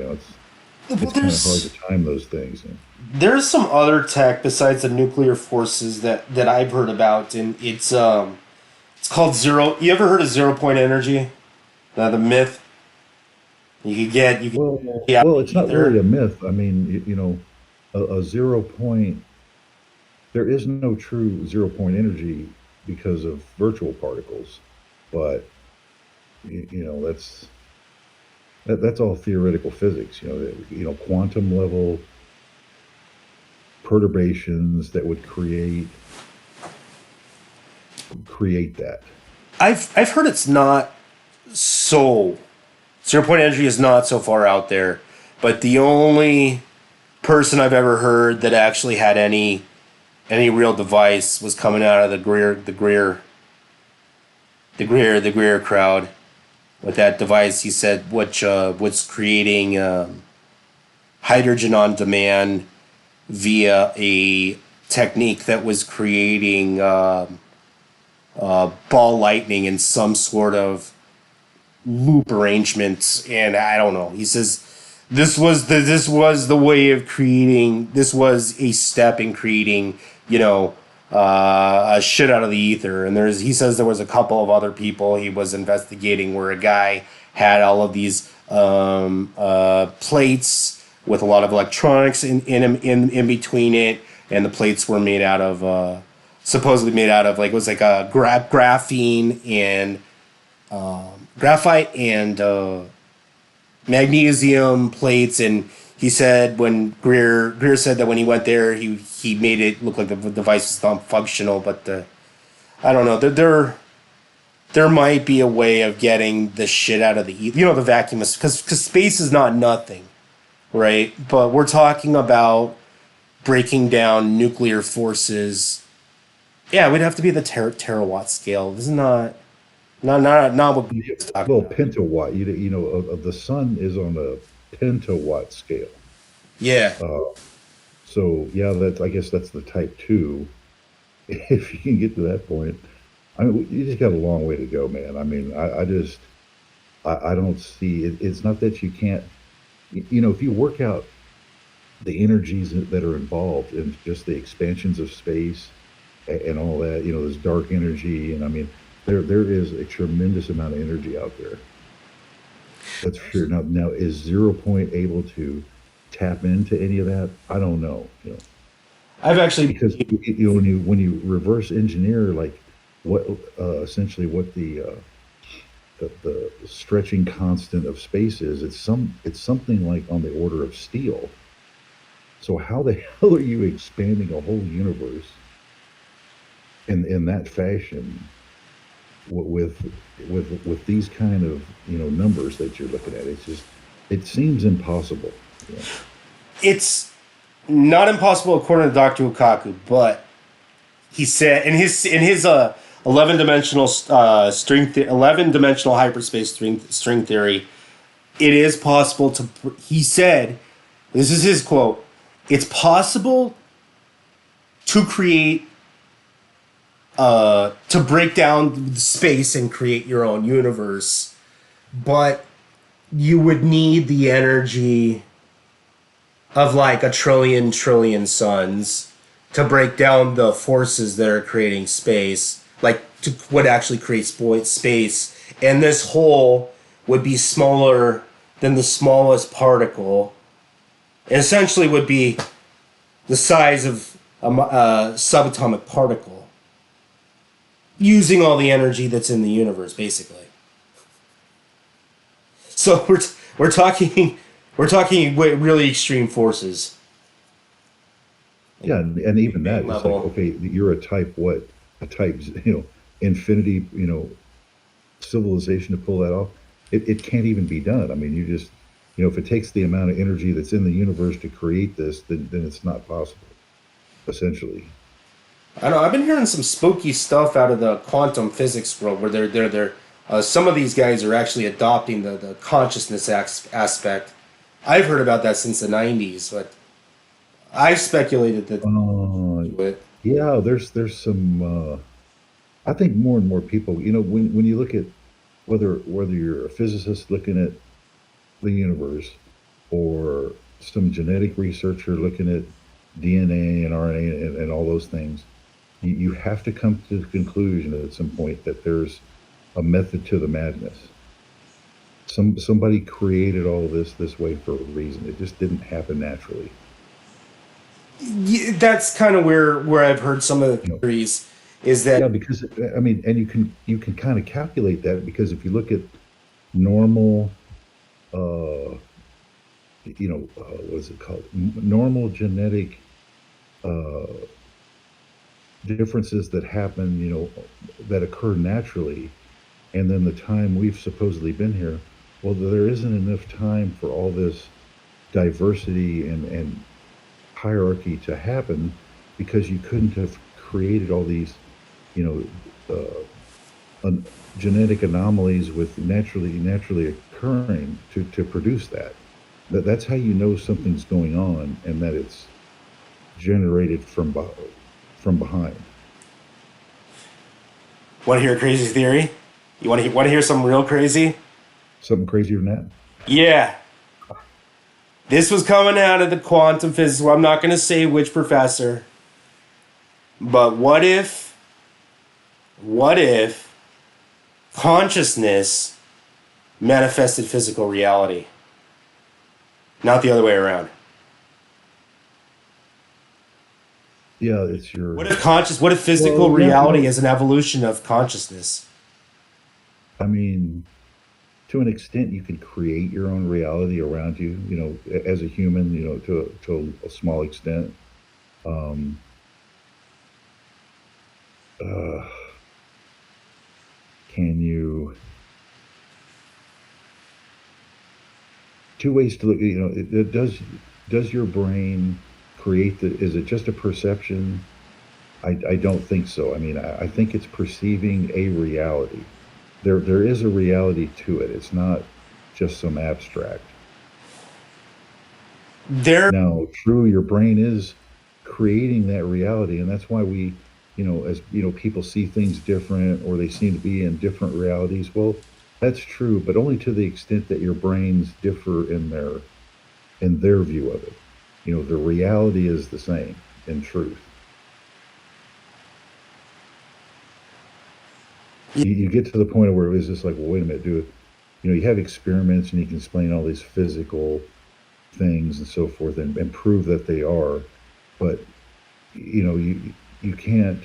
well, It's kind of hard to there's time those things. there's some other tech besides the nuclear forces that I've heard about, and it's called zero. You ever heard of 0 point energy? The myth you could Well, get out of well, the it's not really ether. a myth. I mean, a 0 point. There is no true 0 point energy because of virtual particles, but that's all theoretical physics. Quantum level perturbations that would create that. I've heard it's not so 0 point energy is not so far out there, but the only person I've ever heard that actually had any real device was coming out of the Greer crowd with that device. He said, which was creating hydrogen on demand via a technique that was creating ball lightning in some sort of loop arrangements, and I don't know. He says this was the way of creating. This was a step in creating, a shit out of the ether. And he says there was a couple of other people he was investigating where a guy had all of these plates with a lot of electronics in between it, and the plates were made out of supposedly made out of, like, it was like a graphene and graphite and magnesium plates. And he said, when Greer said that when he went there, he made it look like the device was not functional. But I don't know. There might be a way of getting the shit out of the vacuum, because space is not nothing, right? But we're talking about breaking down nuclear forces. Yeah, we'd have to be the terawatt scale. This is not what we're talking Well, about. pentawatt. The sun is on a pentawatt scale. Yeah. Uh, so yeah, I guess that's the type two. If you can get to that point, I mean, you just got a long way to go, man. I mean, I don't see it. It's not that you can't. If you work out the energies that are involved in just the expansions of space, and all that. There's dark energy, and I mean, there is a tremendous amount of energy out there. That's for sure. Now is 0 Point able to tap into any of that? I don't know. I've actually, Because when you reverse engineer like what essentially what the stretching constant of space is, it's something like on the order of steel. So how the hell are you expanding a whole universe in that fashion with these kind of numbers that you're looking at? It seems impossible. You know? it's not impossible according to Dr. Lukaku, but he said in his 11 dimensional 11 dimensional hyperspace string theory, it is possible to. He said, this is his quote. It's possible to create, to break down space and create your own universe, but you would need the energy of like a trillion suns to break down the forces that are creating space, like to what actually creates space. And this whole would be smaller than the smallest particle. It essentially would be the size of a subatomic particle, using all the energy that's in the universe, basically. So we're talking really extreme forces. Yeah, and even Big that, it's like, level. okay, you're a type what? A type, infinity, civilization to pull that off. It can't even be done. I mean, if it takes the amount of energy that's in the universe to create this, then it's not possible, essentially. I don't know. I've been hearing some spooky stuff out of the quantum physics world, where some of these guys are actually adopting the consciousness aspect. I've heard about that since the '90s, but I've speculated that Uh, it. yeah, there's some. I think more and more people, when you look at whether you're a physicist looking at the universe or some genetic researcher looking at DNA and RNA and all those things, you have to come to the conclusion at some point that there's a method to the madness. Somebody created all of this way for a reason. It just didn't happen naturally. Yeah, that's kind of where I've heard some of the You know, theories is that yeah, because I mean, and you can kind of calculate that because if you look at normal, uh, what is it called? Normal genetic uh, differences that happen, that occur naturally, and then the time we've supposedly been here. Well, there isn't enough time for all this diversity and hierarchy to happen because you couldn't have created all these, you know, un- genetic anomalies with naturally occurring to produce that. That's how you know something's going on and that it's generated from behind. want to hear a crazy theory. You want to hear something real crazy? Something crazier than that. Yeah, this was coming out of the quantum physics. Well, I'm not going to say which professor, but what if consciousness manifested physical reality, not the other way around? Yeah, it's your. What if physical Well, yeah, reality is an evolution of consciousness? I mean, to an extent, you can create your own reality around you. As a human, to a small extent. Um, uh, can you? Two ways to look. Does your brain create the? Is it just a perception? I don't think so. I mean, I think it's perceiving a reality. There is a reality to it. It's not just some abstract. There, Now, true, your brain is creating that reality, and that's why as people see things different or they seem to be in different realities. Well, that's true, but only to the extent that your brains differ in their view of it. The reality is the same in truth. You get to the point where it's just like, well, wait a minute, you have experiments and you can explain all these physical things and so forth and prove that they are, but you can't.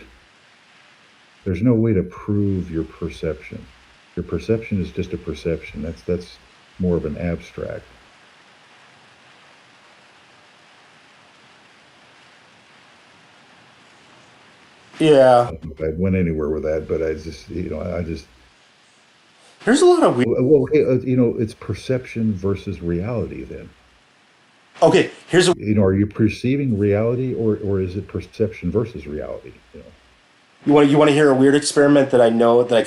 There's no way to prove your perception. Your perception is just a perception. That's more of an abstract. I Yeah. don't know if I went anywhere with that, but I just There's a lot of weird. well, hey, it's perception versus reality. Then, Okay, here's a. are you perceiving reality, or is it perception versus reality? You want to hear a weird experiment that I know that I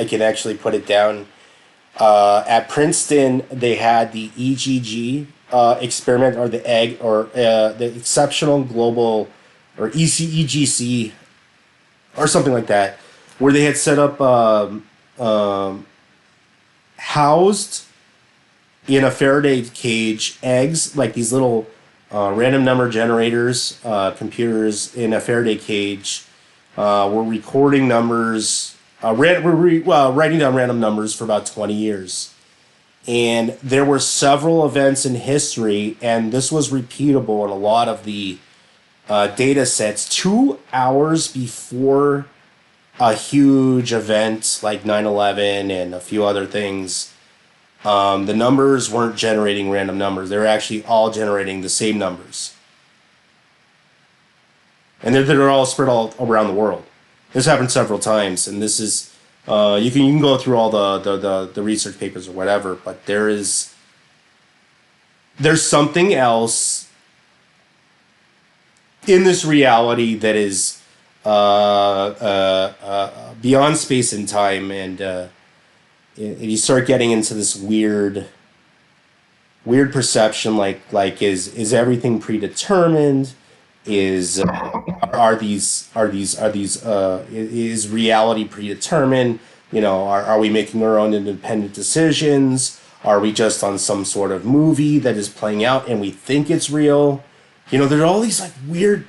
can actually put it down. At Princeton, they had the EGG experiment, or the egg, or the exceptional global, or ECEGC, or something like that, where they had set up housed in a Faraday cage eggs, like these little random number generators, computers in a Faraday cage. We're recording numbers. Writing down random numbers for about 20 years. And there were several events in history, and this was repeatable in a lot of the data sets. 2 hours before a huge event like 9/11 and a few other things, the numbers weren't generating random numbers. They were actually all generating the same numbers. And they're all spread all around the world. This happened several times, and this is you can go through all the research papers or whatever, but there's something else in this reality that is beyond space and time, and you start getting into this weird perception, like is everything predetermined? Is is reality predetermined? Are we making our own independent decisions? Are we just on some sort of movie that is playing out and we think it's real? There's all these like weird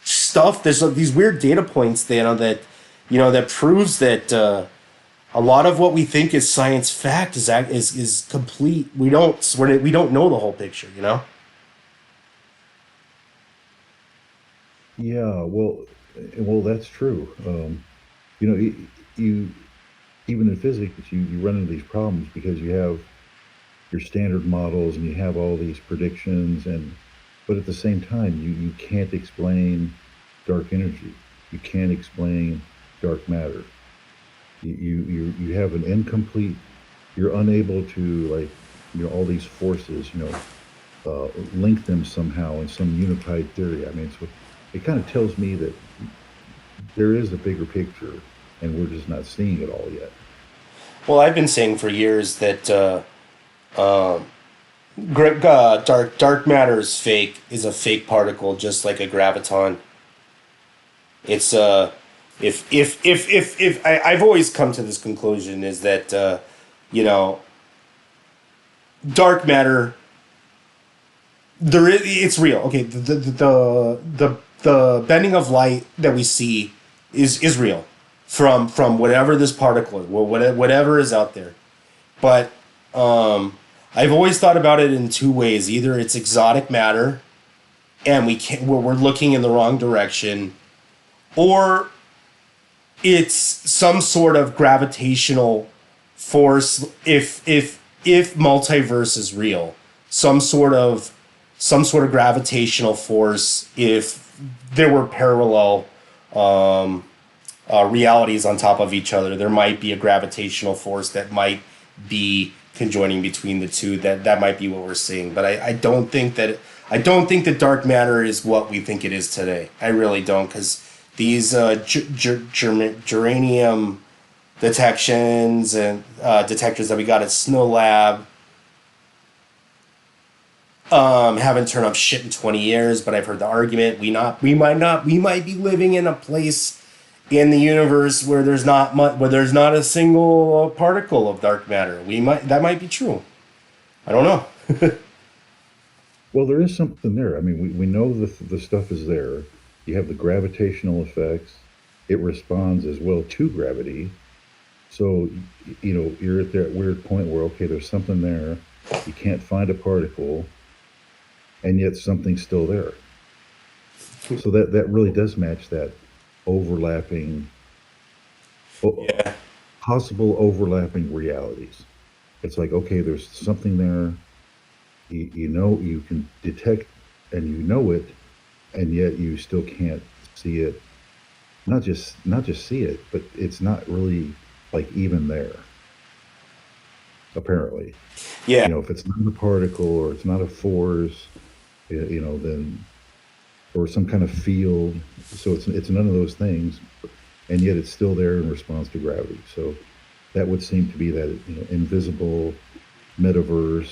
stuff. There's these weird data points that proves that a lot of what we think is science fact is complete. We don't know the whole picture. Yeah, well, that's true. You even in physics, you run into these problems because you have your standard models and you have all these predictions, but at the same time, you can't explain dark energy. You can't explain dark matter. You have an incomplete. You're unable to, like, all these forces, link them somehow in some unified theory. I mean, it kind of tells me that there is a bigger picture, and we're just not seeing it all yet. Well, I've been saying for years that dark matter is a fake particle, just like a graviton. It's if I've always come to this conclusion is that you know dark matter, it's real. Okay, the bending of light that we see is real from whatever this particle is, whatever is out there. But I've always thought about it in two ways. Either it's exotic matter, and we're looking in the wrong direction, or it's some sort of gravitational force. If multiverse is real, some sort of gravitational force. If there were parallel realities on top of each other, there might be a gravitational force that might be conjoining between the two. That might be what we're seeing. But I don't think that dark matter is what we think it is today. I really don't, because these geranium detections and detectors that we got at Snow Lab haven't turned up shit in 20 years. But I've heard the argument we might be living in a place in the universe where there's not a single particle of dark matter. That might be true. I don't know. Well, there is something there. I mean, we know the stuff is there. You have the gravitational effects. It responds as well to gravity. So, you're at that weird point where, okay, there's something there. You can't find a particle, and yet something's still there. So that really does match that overlapping, Yeah. possible overlapping realities. It's like, okay, there's something there. You can detect, and you know it, and yet you still can't see it. Not just see it, but it's not really like even there. Apparently, Yeah. if it's not a particle or it's not a force, then, or some kind of field. So it's none of those things, and yet it's still there in response to gravity. So that would seem to be that, invisible metaverse,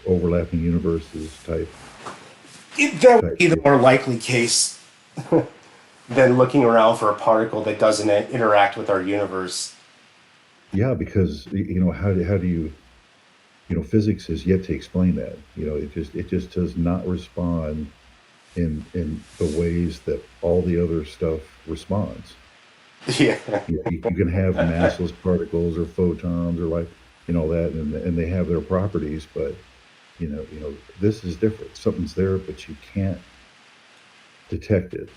overlapping universes That would type be the deal. more likely case than looking around for a particle that doesn't interact with our universe. Yeah, because how do you, physics has yet to explain that. It just does not respond in the ways that all the other stuff responds. Yeah. You can have massless particles or photons or like, that, and they have their properties, but this is different. Something's there, but you can't detect it.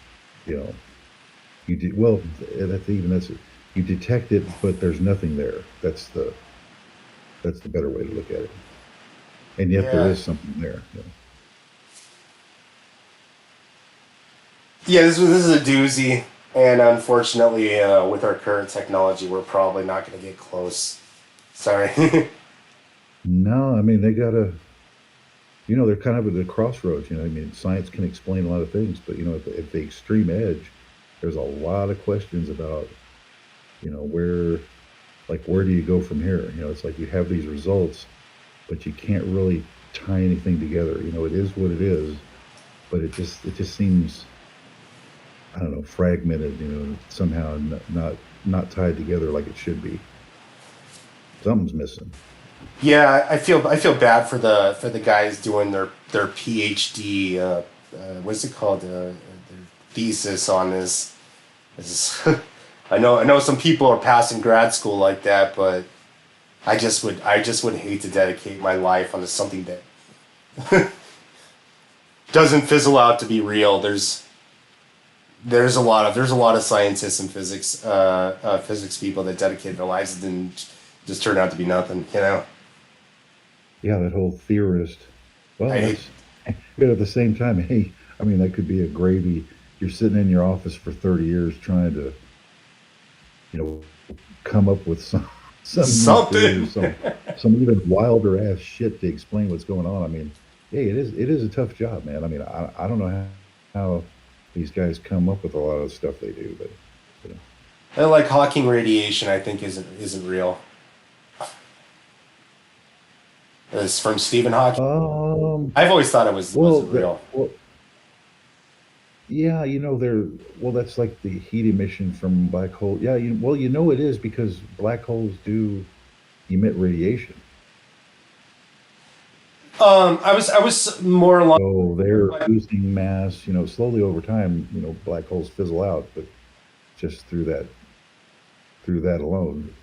You know, you do well. That's it. You detect it, but there's nothing there. That's the better way to look at it. And yet there Yeah. is something there. Yeah, this is a doozy, and unfortunately, with our current technology, we're probably not going to get close. Sorry. No, I mean they gotta. They're kind of at the crossroads. I mean, science can explain a lot of things, but at the extreme edge, there's a lot of questions about where, like, where do you go from here? It's like you have these results, but you can't really tie anything together. It is what it is, but it just seems, I don't know, fragmented. Somehow not tied together like it should be. Something's missing. Yeah, I feel bad for the guys doing their PhD. What's it called? Their thesis on this. I know some people are passing grad school like that, but I just would hate to dedicate my life onto something that doesn't fizzle out to be real. There's a lot of scientists and physics people that dedicated their lives and didn't just turn out to be nothing. Yeah, that whole theorist. Well, I hate. that's. But at the same time, hey, I mean, that could be a gravy. You're sitting in your office for 30 years trying to, you know, come up with some new theory or Something. some even wilder ass shit to explain what's going on. I mean, hey, it is a tough job, man. I mean, I don't know how these guys come up with a lot of the stuff they do, but you And like Hawking radiation, I think isn't real. It's from Stephen Hawking. know. I've always thought it Well, wasn't real. yeah, that's like the heat emission from black hole. Yeah, it is because black holes do emit radiation. I was more along. So they're losing mass, slowly over time, black holes fizzle out, but just through that alone.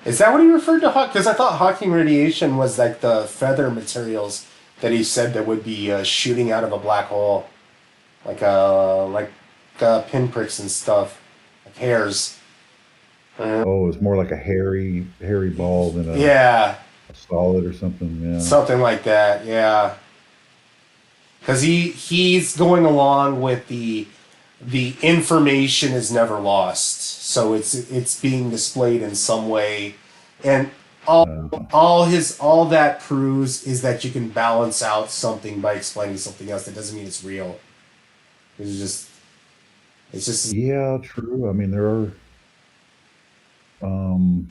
Is that what he referred to? Because I thought Hawking radiation was like the feather materials that he said that would be shooting out of a black hole, like pinpricks and stuff, like hairs. Oh, it's more like a hairy ball than Yeah, a solid or something. Yeah. something like that. Yeah, because he's going along with the information is never lost, so it's being displayed in some way, and Uh, all that proves is that you can balance out something by explaining something else. That doesn't mean it's real. It's just it's just. yeah, true. I mean, there are. Um,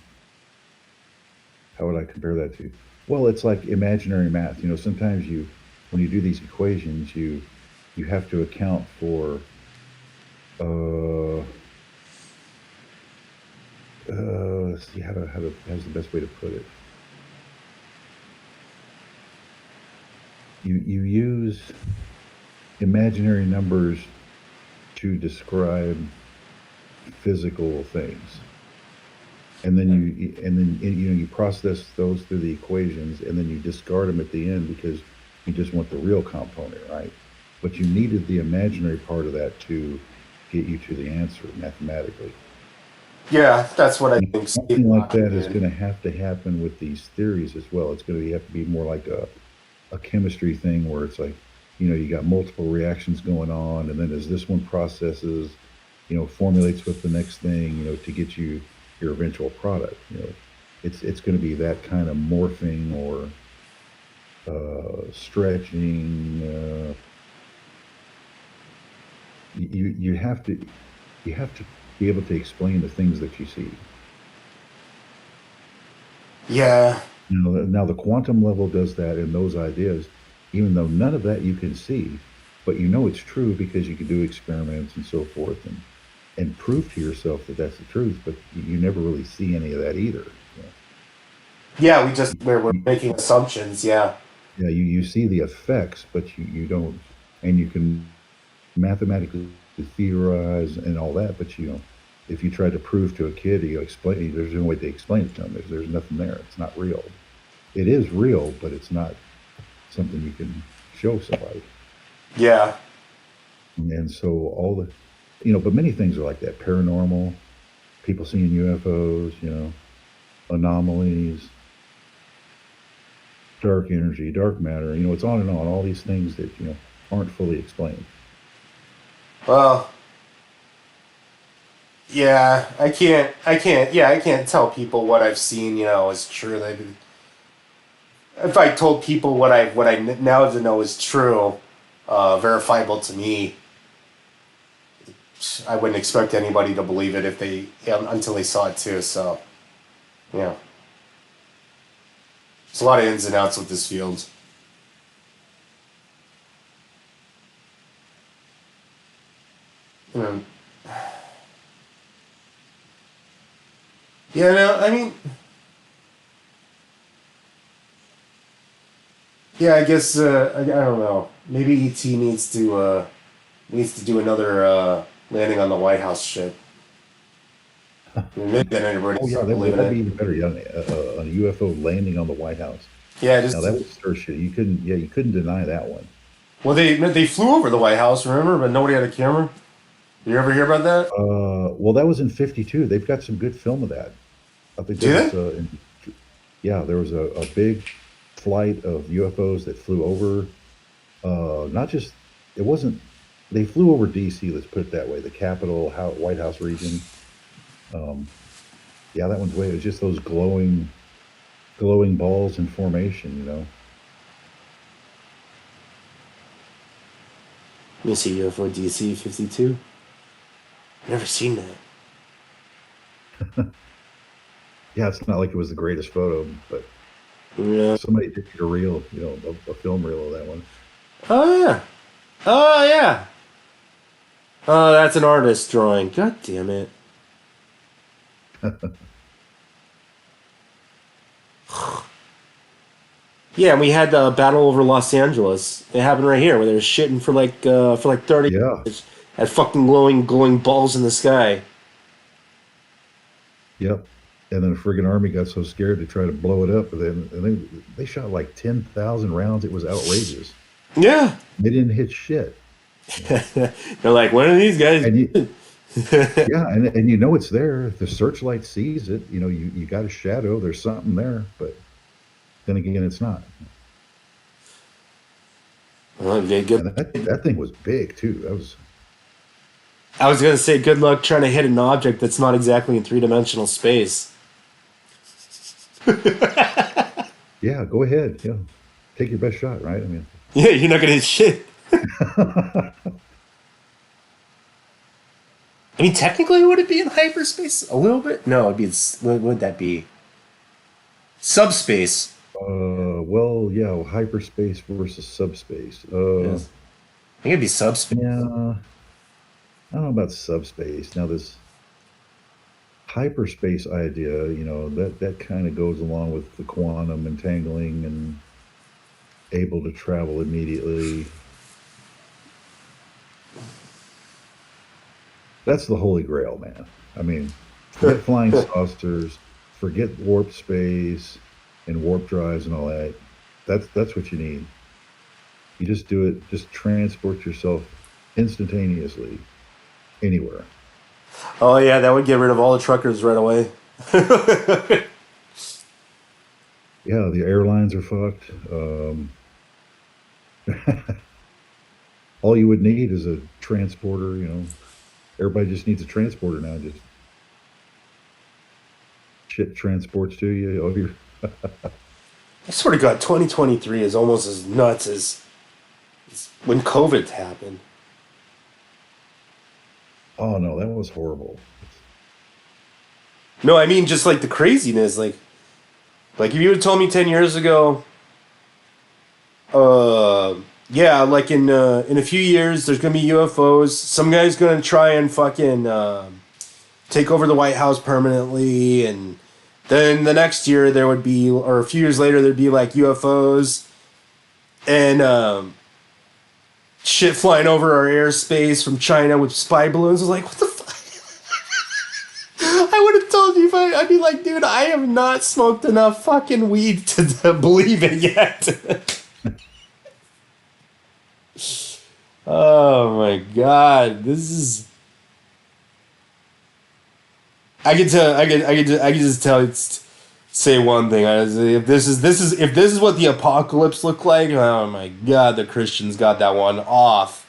how would I compare that to? Well, it's like imaginary math. Sometimes when you do these equations, you have to account for uh, let's see how's the best way to put it. You use imaginary numbers to describe physical things. And then you process those through the equations, and then you discard them at the end because you just want the real component, right? But you needed the imaginary part of that to get you to the answer mathematically. Yeah, that's what I And think Stephen something like Hawking that is did. going to happen with these theories as well. It's going to have to be more like a chemistry thing where it's like, you got multiple reactions going on, and then as this one processes, formulates with the next thing, to get you your eventual product. It's going to be that kind of morphing or stretching. You have to be able to explain the things that you see. Yeah, Now the quantum level does that in those ideas, even though none of that you can see, but it's true because you can do experiments and so forth and prove to yourself that that's the truth, but you never really see any of that either. yeah, we're You, making assumptions. Yeah, yeah, you see the effects, but you don't, and you can mathematically theorize and all that, but if you try to prove to a kid, there's no way to explain it to them. There's nothing there. It's not real. It is real, but it's not something you can show somebody. yeah. And so but many things are like that. Paranormal, people seeing UFOs, anomalies, dark energy, dark matter, it's on and on. All these things that, aren't fully explained. Well, yeah, I can't tell people what I've seen, is true. If I told people what I now know is true, verifiable to me, I wouldn't expect anybody to believe it if they until they saw it too. So, yeah, there's a lot of ins and outs with this field. Um, yeah, no, I mean, yeah, I guess I don't know. Maybe ET needs to do another landing on the White House ship. I mean, maybe then everybody Oh yeah, start that'd believing be it. even better. Yeah, a UFO landing on the White House. Yeah, Now just that would stir shit. You couldn't deny that one. well, they flew over the White House, remember, but nobody had a camera. You ever hear about that? Well, that was in '52. They've got some good film of that. I think that Do was, they? yeah, there was a big flight of UFOs that flew over. Not just, it wasn't, they flew over DC, let's put it that way, the Capitol, White House region. Um, yeah, that one's way, it was just those glowing balls in formation. Let me see UFO DC 52. Never seen that. Yeah, it's not like it was the greatest photo, but Yeah. somebody did get a reel, a film reel of that one. Oh yeah. Oh yeah. Oh, that's an artist drawing. God damn it. Yeah, and we had the battle over Los Angeles. It happened right here, where they were shitting for like 30 Yeah, minutes at fucking glowing balls in the sky. yep. And then the friggin' army got so scared to try to blow it up, and they shot like 10,000 rounds. It was outrageous. Yeah. They didn't hit shit. You know? They're like, when are these guys? And yeah, and it's there. If the searchlight sees it, you got a shadow. There's something there, but then again, it's not. Well, good. And that thing was big too. That was I was gonna say, good luck trying to hit an object that's not exactly in three-dimensional space. yeah. Go ahead. Yeah, take your best shot, right? I mean, Yeah, you're not gonna hit shit. I mean, technically, would it be in hyperspace? A little bit? No, it'd be. What would that be? Subspace. well, yeah, hyperspace versus subspace. Yes. I think it'd be subspace. Yeah, I don't know about subspace. Now this hyperspace idea, that kind of goes along with the quantum entangling and able to travel immediately. That's the holy grail, man. I mean, forget flying saucers, forget warp space and warp drives and all that. That's what you need. You just do it. Just transport yourself instantaneously anywhere. Oh yeah, that would get rid of all the truckers right away. Yeah, the airlines are fucked. All you would need is a transporter. Everybody just needs a transporter now. Just shit transports to you. Oh, you're I swear to God, 2023 is almost as nuts as when COVID happened. oh no, that was horrible. No, I mean just like the craziness. Like if you would have told me 10 years ago, yeah, like in a few years there's gonna be UFOs. Some guy's gonna try and fucking take over the White House permanently, and then the next year there would be, or a few years later there'd be like UFOs and shit flying over our airspace from China with spy balloons. I was like, what the fuck? I would have told you if I'd be like, dude, I have not smoked enough fucking weed to believe it yet. Oh my god, this is. I could just tell. Say one thing. If this is what the apocalypse looked like, oh my god, the Christians got that one off.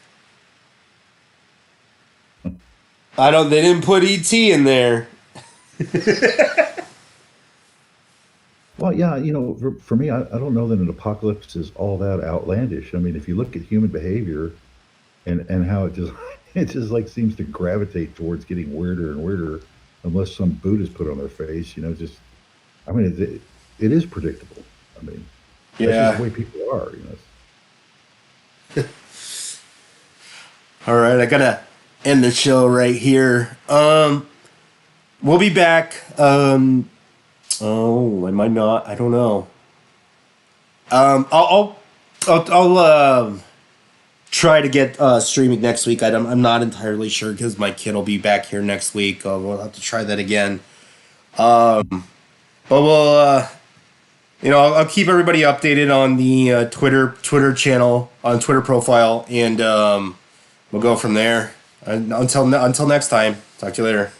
They didn't put ET in there. Well, yeah, for me, I don't know that an apocalypse is all that outlandish. I mean, if you look at human behavior and how it just it just like seems to gravitate towards getting weirder and weirder, unless some boot is put on their face. Just I mean, it is predictable. I mean, that's just the way people are. All right, I gotta end the show right here. We'll be back. Oh, I might not. I don't know. I'll try to get streaming next week. I'm not entirely sure because my kid will be back here next week. We'll have to try that again. But we'll, I'll keep everybody updated on the Twitter channel, on Twitter profile, and we'll go from there. Until next time. Talk to you later.